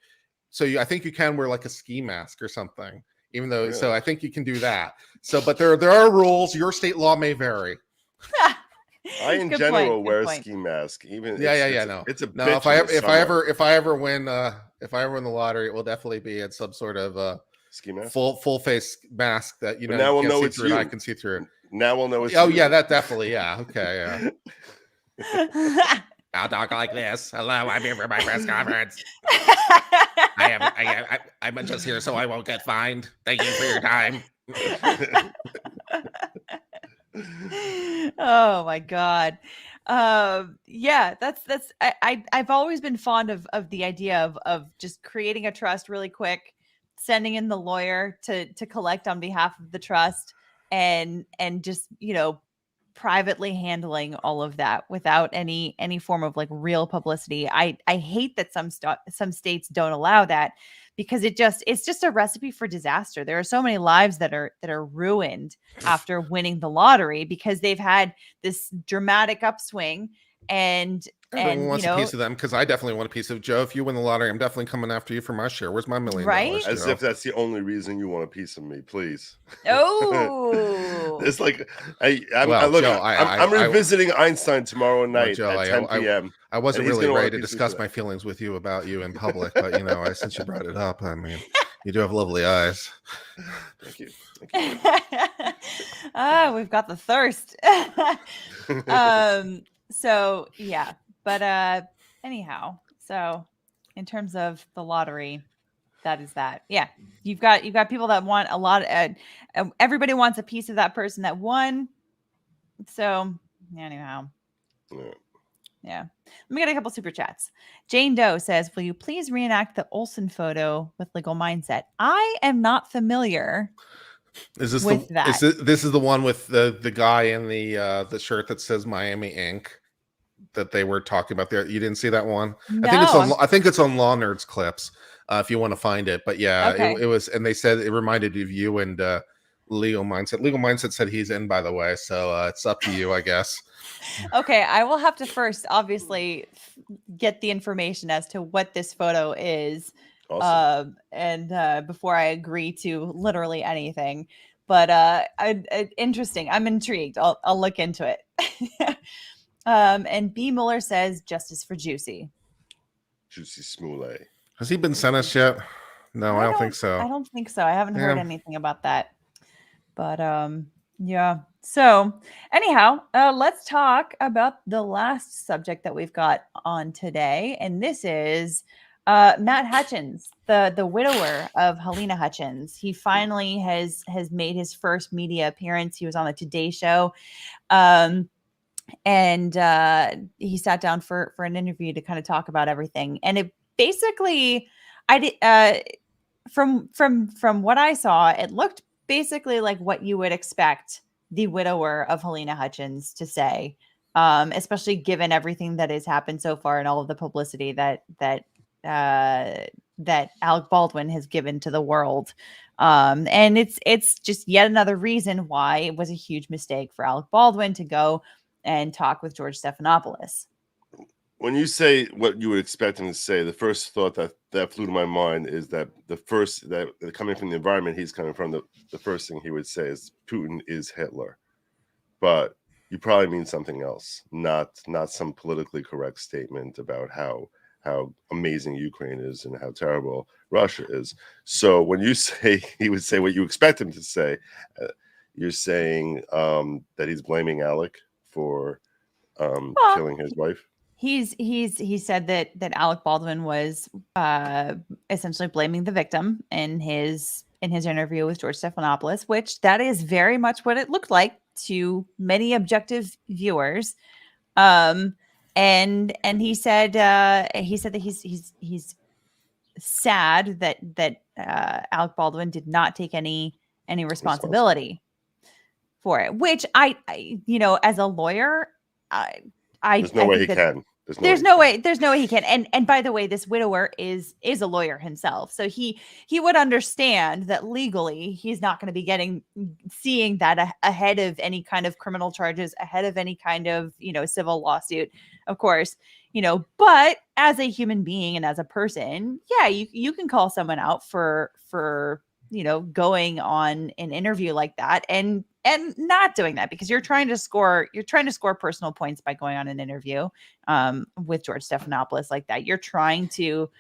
So I think you can wear like a ski mask or something, even though. Really? So I think you can do that. So, but there are rules. Your state law may vary. I in Good general point, wear a point. ski mask. Even No, it's a no. bitch If I ever win the lottery, it will definitely be at some sort of ski mask, full face mask that But now we'll can't know see it's through you. it. I can see through it. Now we'll know it's Oh you. yeah, that definitely. Yeah. Okay. Yeah. I'll talk like this. Hello, I'm here for my press conference. I'm just here so I won't get fined. Thank you for your time. Oh my God. Yeah, I've always been fond of the idea of just creating a trust really quick, sending in the lawyer to collect on behalf of the trust, and just, privately handling all of that without any form of like real publicity. I hate that some states don't allow that, because it's just a recipe for disaster. There are so many lives that are ruined after winning the lottery because they've had this dramatic upswing, and Everyone wants you a know, piece of them, because I definitely want a piece of Joe. If you win the lottery, I'm definitely coming after you for my share. Where's my $1 million? Right? As if that's the only reason you want a piece of me, please. Oh, It's like Joe, I'm revisiting Einstein tomorrow night Joe, at 10 p.m. I wasn't really ready to discuss of my feelings with you about you in public, but since you brought it up, I mean, you do have lovely eyes. Thank you. We've got the thirst. So yeah, but anyhow, so in terms of the lottery, that is that. Yeah, you've got people that want a lot. Everybody wants a piece of that person that won. So anyhow, yeah. Let me get a couple super chats. Jane Doe says, "Will you please reenact the Olsen photo with Legal Mindset?" I am not familiar. Is this with that? This is the one with the guy in the shirt that says Miami Inc. that they were talking about there? You didn't see that one? No. I think it's on Law Nerds clips if you want to find it. But yeah, okay. it was, and they said it reminded you of you and Legal Mindset. Legal Mindset said he's in, by the way, so it's up to you, I guess. Okay, I will have to first, obviously, get the information as to what this photo is. Awesome. And before I agree to literally anything, but interesting. I'm intrigued. I'll look into it. And B Muller says justice for Juicy Smollett. Has he been sentenced yet? No, I don't think so. I don't think so. I haven't heard anything about that. But yeah. So anyhow, let's talk about the last subject that we've got on today, and this is Matt Hutchins, the widower of Halyna Hutchins. He finally has made his first media appearance. He was on the Today Show, and he sat down for an interview to kind of talk about everything. And it basically, from what I saw, it looked basically like what you would expect the widower of Halyna Hutchins to say, especially given everything that has happened so far and all of the publicity that Alec Baldwin has given to the world And it's just yet another reason why it was a huge mistake for Alec Baldwin to go and talk with George Stephanopoulos. When you say what you would expect him to say, the first thought that flew to my mind is that coming from the environment he's coming from, the first thing he would say is Putin is Hitler. But you probably mean something else, not some politically correct statement about how amazing Ukraine is and how terrible Russia is. So when you say he would say what you expect him to say, you're saying that he's blaming Alec for killing his wife. He said that Alec Baldwin was essentially blaming the victim in his interview with George Stephanopoulos, which that is very much what it looked like to many objective viewers. And he said that he's sad that Alec Baldwin did not take any responsibility for it, which I as a lawyer, there's no way he can. There's no way he can. And by the way, this widower is a lawyer himself. So he would understand that legally he's not going to be seeing that ahead of any kind of criminal charges, ahead of any kind of, civil lawsuit, of course, but as a human being and as a person, yeah, you can call someone out for going on an interview like that and not doing that because you're trying to score personal points by going on an interview with George Stephanopoulos like that. You're trying to,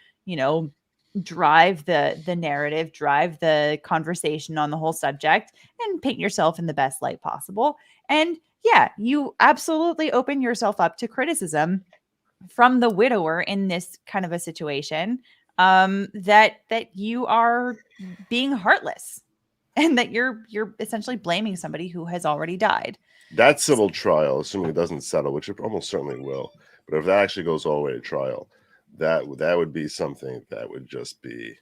drive the narrative, drive the conversation on the whole subject and paint yourself in the best light possible. And yeah, you absolutely open yourself up to criticism from the widower in this kind of a situation, that you are being heartless and that you're essentially blaming somebody who has already died. That civil trial, assuming it doesn't settle, which it almost certainly will, but if that actually goes all the way to trial, that would be something that would just be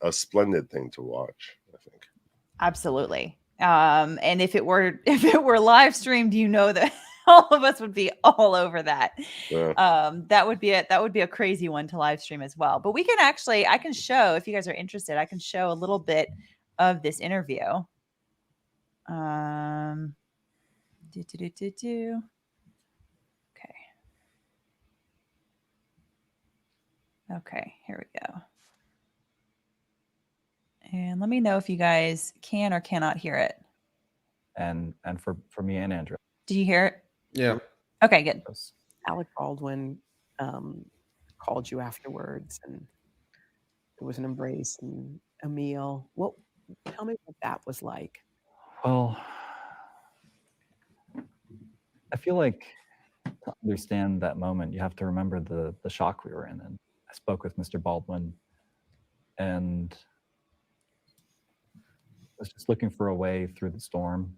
a splendid thing to watch, I think. Absolutely. And if it were live streamed, that all of us would be all over that. Yeah. That would be a crazy one to live stream as well. But I can show, if you guys are interested, I can show a little bit of this interview. Okay, here we go. And let me know if you guys can or cannot hear it. And for me and Andrew. Do you hear it? Yeah. Okay, good. Alec Baldwin called you afterwards, and there was an embrace and a meal. Tell me what that was like. Well, I feel like to understand that moment, you have to remember the shock we were in. And I spoke with Mr. Baldwin and was just looking for a way through the storm.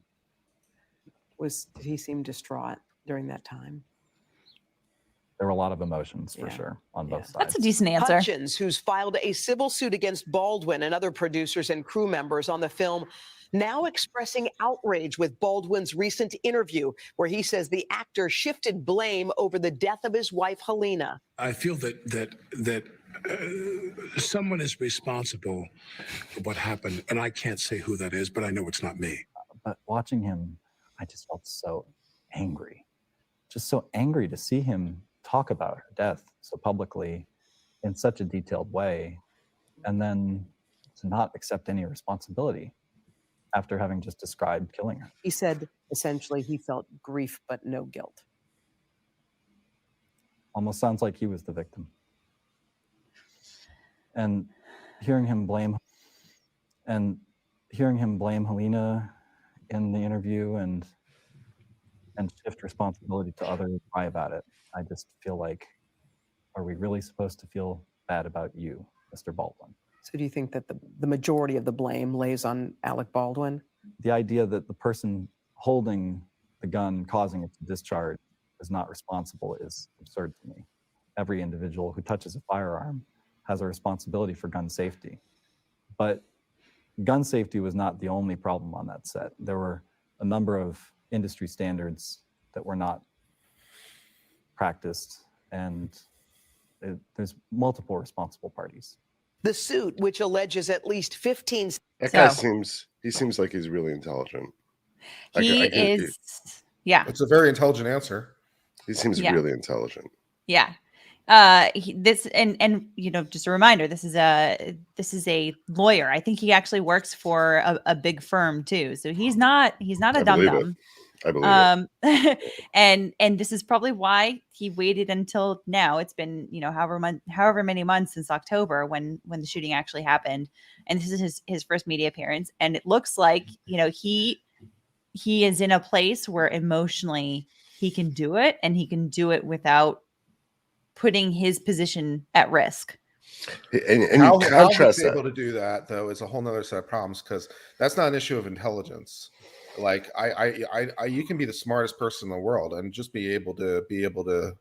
Did he seem distraught during that time? There were a lot of emotions for sure on both sides. That's a decent answer. Hutchins, who's filed a civil suit against Baldwin and other producers and crew members on the film, now expressing outrage with Baldwin's recent interview, where he says the actor shifted blame over the death of his wife, Halyna. I feel that someone is responsible for what happened, and I can't say who that is, but I know it's not me. But watching him, I just felt so angry. Just so angry to see him talk about her death so publicly in such a detailed way, and then to not accept any responsibility after having just described killing her. He said essentially he felt grief but no guilt. Almost sounds like he was the victim. And hearing him blame Halyna in the interview and shift responsibility to others, cry about it. I just feel like, are we really supposed to feel bad about you, Mr. Baldwin? So do you think that the majority of the blame lays on Alec Baldwin? The idea that the person holding the gun, causing it to discharge, is not responsible is absurd to me. Every individual who touches a firearm has a responsibility for gun safety. But gun safety was not the only problem on that set. There were a number of industry standards that were not practiced, and there's multiple responsible parties. The suit, which alleges at least 15 That guy So seems like he's really intelligent. he is, yeah, It's a very intelligent answer. He seems Yeah. really intelligent. yeah. This and just a reminder, this is a lawyer. I think he actually works for a big firm too. So he's not a I dum believe it. dum. I believe it. And this is probably why he waited until now. It's been, however many months since October when the shooting actually happened. And this is his first media appearance. And it looks like, he is in a place where emotionally he can do it, and he can do it without putting his position at risk. And How you contrast he's that. able to do that though is a whole nother set of problems, because that's not an issue of intelligence. Like I you can be the smartest person in the world and just be able to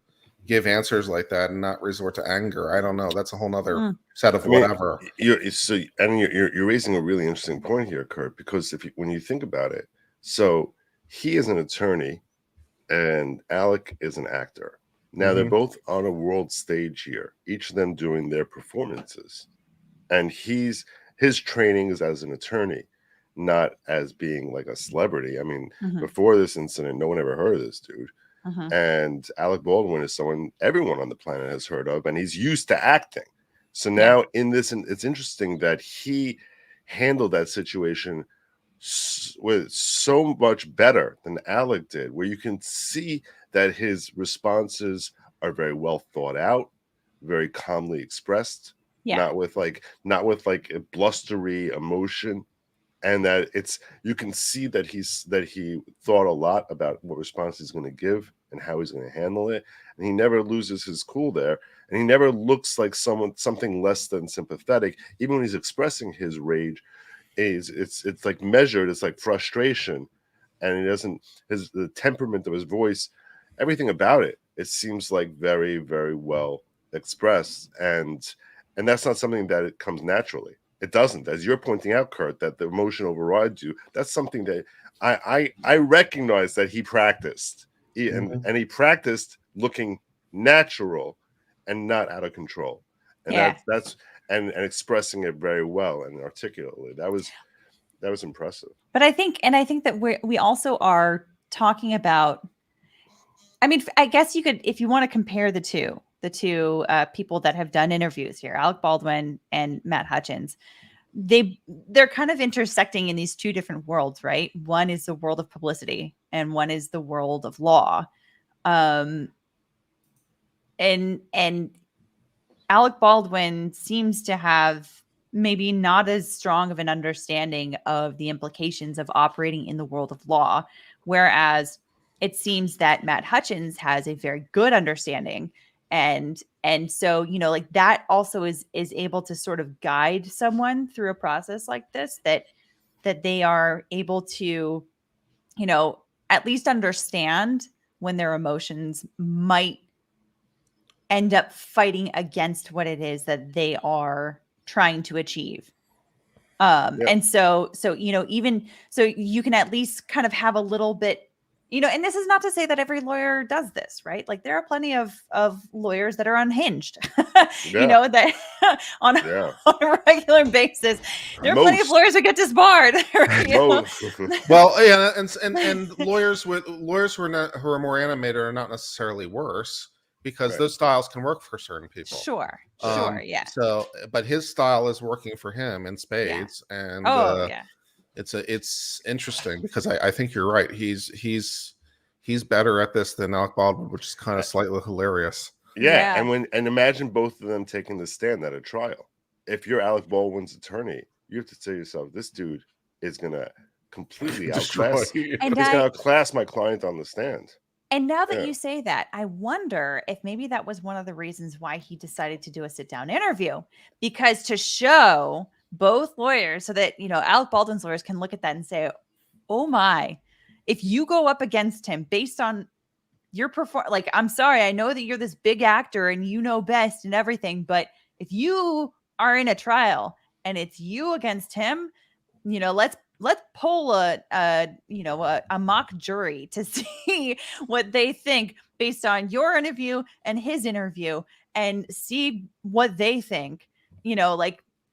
give answers like that and not resort to anger. I don't know. That's a whole nother set of whatever. You're raising a really interesting point here, Kurt, because when you think about it, so he is an attorney and Alec is an actor. Now they're both on a world stage here, each of them doing their performances. And his training is as an attorney, not as being like a celebrity. I mean, before this incident, no one ever heard of this dude. And Alec Baldwin is someone everyone on the planet has heard of, and he's used to acting. So now in this, it's interesting that he handled that situation with so much better than Alec did, where you can see that his responses are very well thought out, very calmly expressed, not with like a blustery emotion, and that you can see that he thought a lot about what response he's going to give and how he's going to handle it, and he never loses his cool there, and he never looks like something less than sympathetic, even when he's expressing his rage. It's like measured, it's like frustration, and the temperament of his voice, everything about it seems like very, very well expressed, and that's not something that it comes naturally. It doesn't, as you're pointing out, Kurt, that the emotion overrides you. That's something that I recognize that he practiced, and he practiced looking natural and not out of control, and that's and expressing it very well and articulately. That was impressive. But I think that we also are talking about, I mean, I guess you could, if you want to compare the two people that have done interviews here, Alec Baldwin and Matt Hutchins, they're kind of intersecting in these two different worlds, right? One is the world of publicity and one is the world of law. And Alec Baldwin seems to have maybe not as strong of an understanding of the implications of operating in the world of law, whereas it seems that Matt Hutchins has a very good understanding. And so, like that also is able to sort of guide someone through a process like this, that they are able to, at least understand when their emotions might end up fighting against what it is that they are trying to achieve. And so, even so you can at least kind of have a little bit, and this is not to say that every lawyer does this, right? Like there are plenty of lawyers that are unhinged, that on a regular basis. There are plenty of lawyers who get disbarred. Well, yeah, and lawyers who are more animated are not necessarily worse, because those styles can work for certain people. Sure, yeah. So, but his style is working for him in spades, and it's interesting because I think you're right. He's better at this than Alec Baldwin, which is kind of slightly hilarious. Yeah. And imagine both of them taking the stand at a trial. If you're Alec Baldwin's attorney, you have to say to yourself, this dude is gonna completely outclass. He's gonna outclass my client on the stand. And now that you say that, I wonder if maybe that was one of the reasons why he decided to do a sit-down interview, because to show both lawyers so that, Alec Baldwin's lawyers can look at that and say, oh my, if you go up against him based on your performance, like, I'm sorry, I know that you're this big actor and you know best and everything, but if you are in a trial and it's you against him, let's poll a mock jury to see what they think based on your interview and his interview, and see what they think.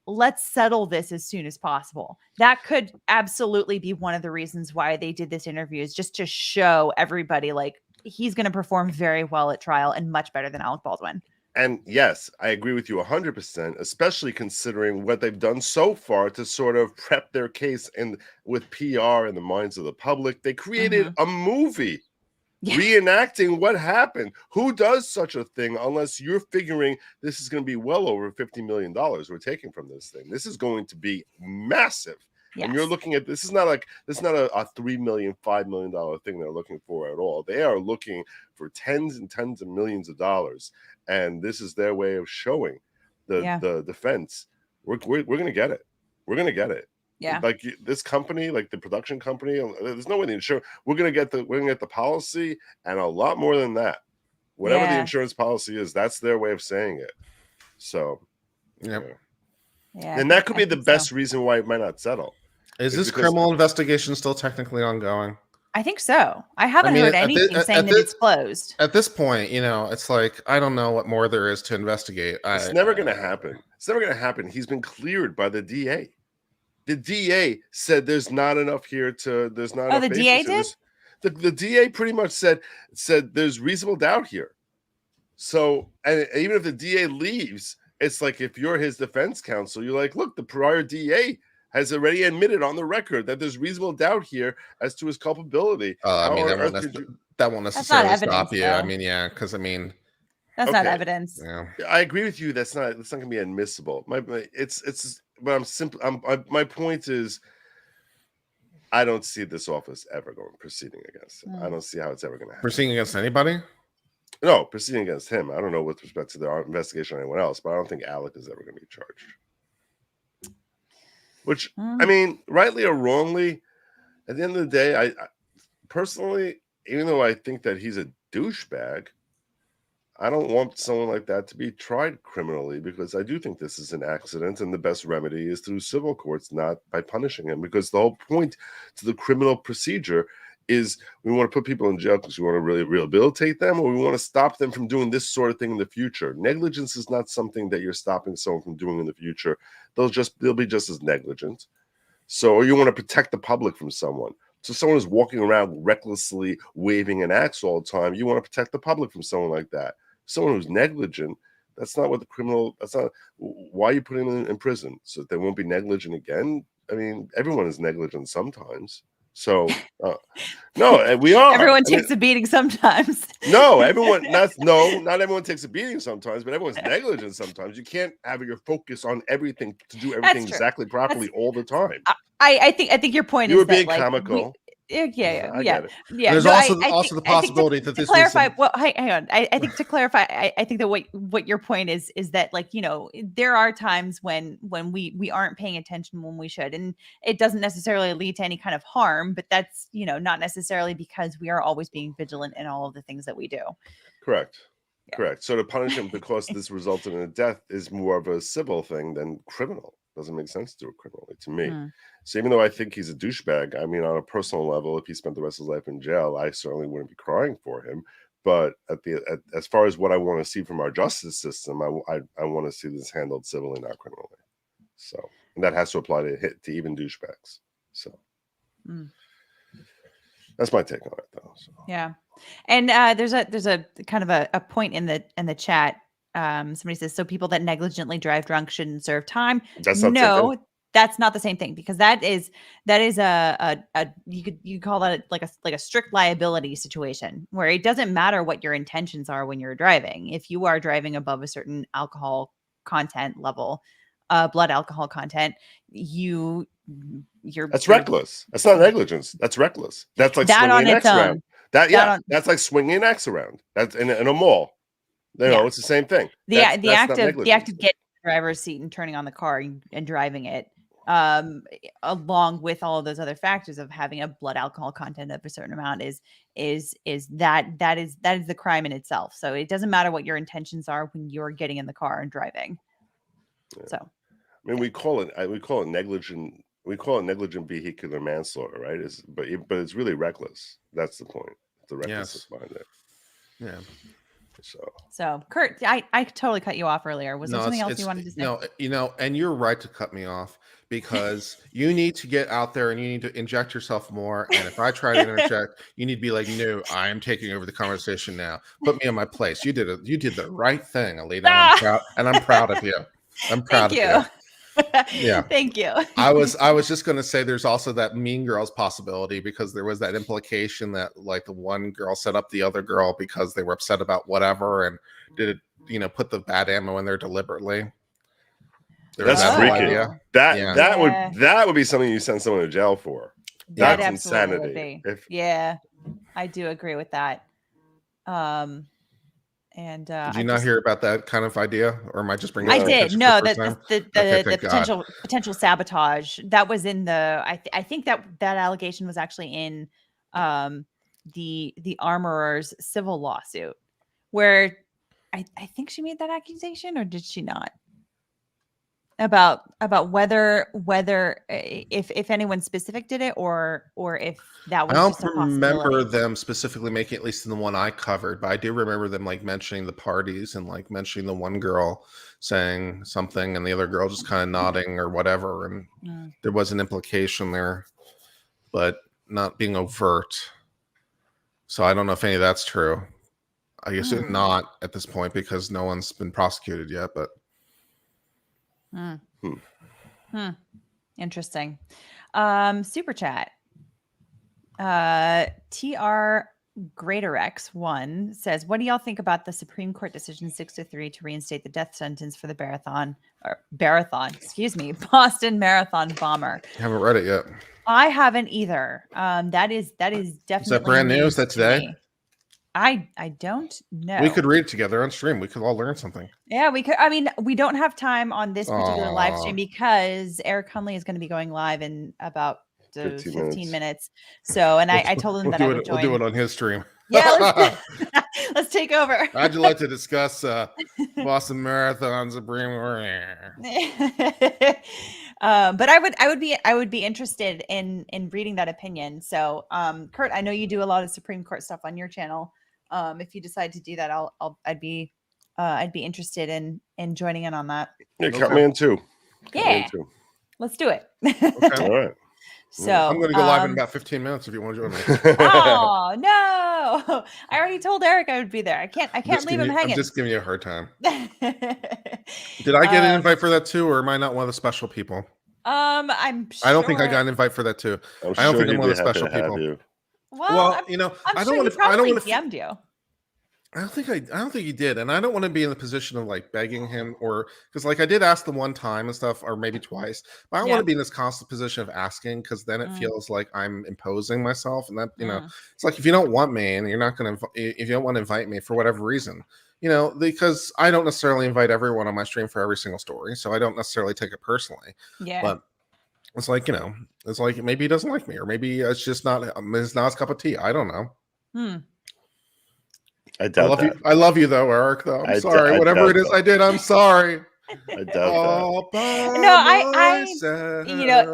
let's settle this as soon as possible. That could absolutely be one of the reasons why they did this interview, is just to show everybody like he's going to perform very well at trial and much better than Alec Baldwin. And yes, I agree with you 100%, especially considering what they've done so far to sort of prep their case and with PR in the minds of the public. They created a movie reenacting what happened. Who does such a thing unless you're figuring this is going to be well over $50 million we're taking from this thing? This is going to be massive. And you're looking at this is not a $3 million, $5 million thing they're looking for at all. They are looking for tens and tens of millions of dollars, and this is their way of showing the defense. We're going to get it. We're going to get it. Yeah. Like this company, like the production company, there's no way the insurance. We're going to get the policy and a lot more than that. Whatever the insurance policy is, that's their way of saying it. So, yeah. And that could be the best reason why it might not settle. Is this criminal investigation still technically ongoing? I think so. I haven't heard anything saying that it's closed. At this point, it's like, I don't know what more there is to investigate. It's never going to happen. It's never going to happen. He's been cleared by the DA. The DA said there's not enough here to, there's not enough. The DA did? The DA pretty much said there's reasonable doubt here. So, and even if the DA leaves, it's like if you're his defense counsel, you're like, look, the prior DA has already admitted on the record that there's reasonable doubt here as to his culpability. That won't necessarily stop you. Though. Because that's not evidence. Yeah. I agree with you. That's not going to be admissible. My point is, I don't see this office ever proceeding against him. I don't see how it's ever going to happen. Proceeding against anybody? No, proceeding against him. I don't know with respect to the investigation or anyone else, but I don't think Alec is ever going to be charged. Which, I mean, rightly or wrongly, at the end of the day, I personally, even though I think that he's a douchebag, I don't want someone like that to be tried criminally, because I do think this is an accident, and the best remedy is through civil courts, not by punishing him, because the whole point to the criminal procedure is we want to put people in jail because we want to really rehabilitate them, or we want to stop them from doing this sort of thing in the future. Negligence is not something that you're stopping someone from doing in the future. They'll be just as negligent. So, or you want to protect the public from someone. So someone who's walking around recklessly waving an axe all the time, you want to protect the public from someone like that. Someone who's negligent, that's not why are you putting them in prison? So that they won't be negligent again? I mean, everyone is negligent sometimes. So, no, we are. Everyone takes a beating sometimes. No, not everyone takes a beating sometimes, but everyone's negligent sometimes. You can't have your focus on everything to do everything exactly properly all the time. I think your point is you were being comical. Yeah. There's also the possibility that this clarify. Well, hang on. I think to clarify, I think that what your point is that, like, there are times when we aren't paying attention when we should, and it doesn't necessarily lead to any kind of harm, but that's not necessarily because we are always being vigilant in all of the things that we do. Correct. Yeah. Correct. So to punish him because this resulted in a death is more of a civil thing than criminal. Doesn't make sense to do it criminally to me. So even though I think he's a douchebag, I mean, on a personal level, if he spent the rest of his life in jail, I certainly wouldn't be crying for him. But as far as what I want to see from our justice system, I want to see this handled civilly, not criminally. So, and that has to apply to even douchebags. So that's my take on it, though. So. Yeah, and there's a kind of a point in the chat. Somebody says, so people that negligently drive drunk shouldn't serve time. That's not the same thing, because that is a you call that like a strict liability situation, where it doesn't matter what your intentions are when you're driving. If you are driving above a certain alcohol content level, blood alcohol content, you're that's reckless. That's not negligence. That's reckless. That's like that swinging an axe around. That's like swinging an axe around. That's in a mall. It's the same thing. The act of getting in the driver's seat and turning on the car and driving it, along with all of those other factors of having a blood alcohol content of a certain amount, is the crime in itself. So it doesn't matter what your intentions are when you're getting in the car and driving. Yeah. So, I mean, we call it negligent. We call it negligent vehicular manslaughter, right? But it's really reckless. That's the point. The recklessness behind it. Yeah. So Kurt, I totally cut you off earlier. Was there something else you wanted to say? No, and you're right to cut me off because you need to get out there and you need to inject yourself more. And if I try to interject, you need to be like, no, I am taking over the conversation now. Put me in my place. You did the right thing, Alita. And I'm proud of you. I'm proud of you. Yeah. Thank you. I was just going to say there's also that Mean Girls possibility because there was that implication that like the one girl set up the other girl because they were upset about whatever and did it, put the bad ammo in there deliberately. That's freaky. That would be something you send someone to jail for. That That's insanity. Yeah, I do agree with that. And did you not hear about that kind of idea, or am I just bringing? I did. No, the potential sabotage that was in the. I think that allegation was actually in the armorer's civil lawsuit, where I think she made that accusation, or did she not? About whether if anyone specific did it or if that was just a possibility. I don't remember them specifically making, at least in the one I covered, but I do remember them like mentioning the parties and like mentioning the one girl saying something and the other girl just kind of nodding or whatever, and there was an implication there, but not being overt. So I don't know if any of that's true. I guess it's not at this point because no one's been prosecuted yet, but interesting. Super chat. TR Greater X1 says, what do y'all think about the Supreme Court decision 6-3 to reinstate the death sentence for the Boston Marathon bomber? I haven't read it yet. I haven't either. That is definitely. Is that brand new? Is that today? I don't know. We could read it together on stream. We could all learn something. Yeah, we could. I mean, we don't have time on this particular live stream because Eric Hunley is going to be going live in about 15 minutes. So, and I told him that I would join. We'll do it on his stream. Yeah, let's take over. I'd like to discuss Boston Marathon Supreme Court. But I would be interested in reading that opinion. So, Kurt, I know you do a lot of Supreme Court stuff on your channel. If you decide to do that, I'd be interested in joining in on that. Yeah, count me in too. Let's do it. Okay. All right. So I'm going to go live in about 15 minutes if you want to join me. Oh no! I already told Eric I would be there. I can't leave him hanging. I'm just giving you a hard time. Did I get an invite for that too, or am I not one of the special people? I'm sure. I don't think I got an invite for that too. I don't think I'm one of the special people. Well, I'm sure he probably DM'd you. I don't think he did, and I don't want to be in the position of like begging him, or because like I did ask the one time and stuff, or maybe twice, but I don't want to be in this constant position of asking because then it feels like I'm imposing myself, and that it's like if you don't want me and you're not going to, if you don't want to invite me for whatever reason, because I don't necessarily invite everyone on my stream for every single story, so I don't necessarily take it personally. Yeah, but it's like it's like maybe he doesn't like me, or maybe it's just not his cup of tea. I don't know. I doubt that. I love you though, Eric. Though I'm sorry. Whatever it is I did, I'm sorry. I doubt that. No,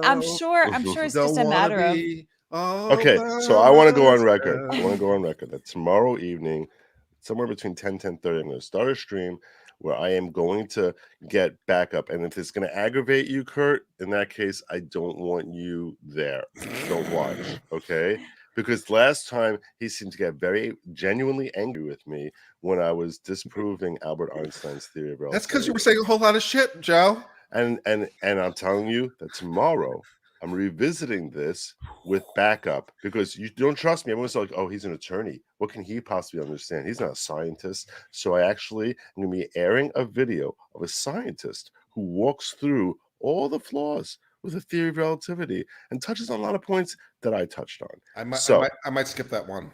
I'm sure it's just a matter of. Okay, so I want to go on record. That tomorrow evening, somewhere between 10 and 10:30, I'm going to start a stream where I am going to get backup. And if it's going to aggravate you, Kurt, in that case, I don't want you there. Don't watch, okay? Because last time he seemed to get very genuinely angry with me when I was disproving Albert Einstein's theory of relativity. That's because you were saying a whole lot of shit, Joe. And I'm telling you that tomorrow I'm revisiting this with backup because you don't trust me. Everyone's like, oh, he's an attorney. What can he possibly understand? He's not a scientist. So I actually am going to be airing a video of a scientist who walks through all the flaws with a theory of relativity and touches on a lot of points that I touched on. I might skip that one.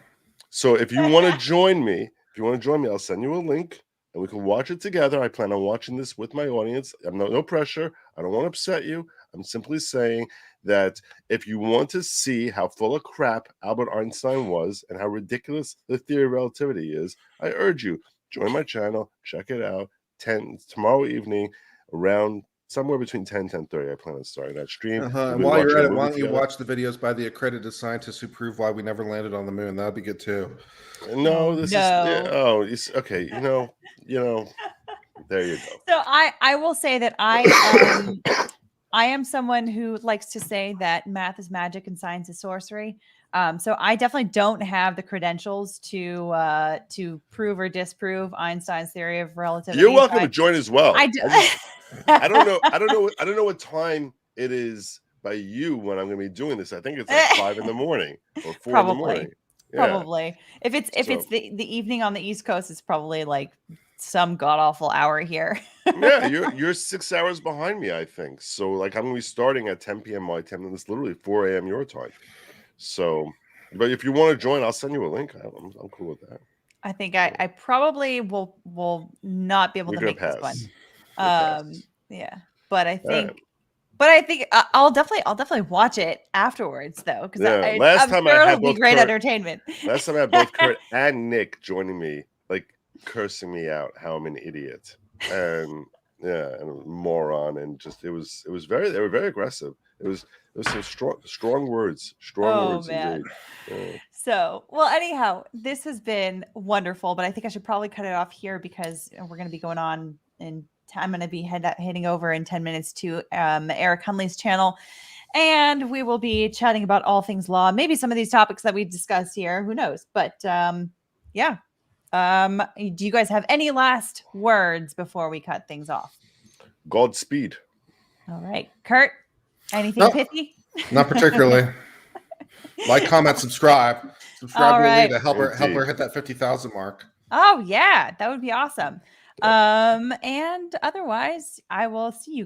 So if you want to join me, I'll send you a link and we can watch it together. I plan on watching this with my audience. I'm no pressure. I don't want to upset you. I'm simply saying that if you want to see how full of crap Albert Einstein was and how ridiculous the theory of relativity is, I urge you, join my channel, check it out. Tomorrow evening around somewhere between 10 and 10:30. I plan on starting that stream. And while you're at it, why don't you watch the videos by the accredited scientists who prove why we never landed on the moon? That'd be good too. No, this is it's okay. You know, there you go. So I will say that I am someone who likes to say that math is magic and science is sorcery. So I definitely don't have the credentials to prove or disprove Einstein's theory of relativity. You're welcome to join as well. I do. I don't know what time it is by you when I'm going to be doing this. I think it's like 5 in the morning or 4 Probably. in the morning. Yeah. Probably. If it's the evening on the East Coast, it's probably like some god awful hour here. Yeah, you're 6 hours behind me, I think. So like I'm going to be starting at 10 p.m. my time, and it's literally 4 a.m. your time. So, but if you want to join, I'll send you a link. I'm cool with that. I think I probably will not be able to make this one. Yeah, but I think I'll definitely watch it afterwards though, because last time I had both great entertainment. Last time I had both Kurt and Nick joining me, like cursing me out how I'm an idiot and and a moron, and just they were very aggressive. It was some strong words. Man. Indeed. Yeah. So, well, anyhow, this has been wonderful, but I think I should probably cut it off here because we're going to be going on, and I'm going to be heading over in 10 minutes to Eric Hunley's channel, and we will be chatting about all things law, maybe some of these topics that we discussed here. Who knows? But yeah. Do you guys have any last words before we cut things off? Godspeed. All right, Kurt. Anything pithy? Not particularly. Like, comment, subscribe. Subscribe to Alita. Help her hit that 50,000 mark. Oh yeah, that would be awesome. And otherwise, I will see you guys.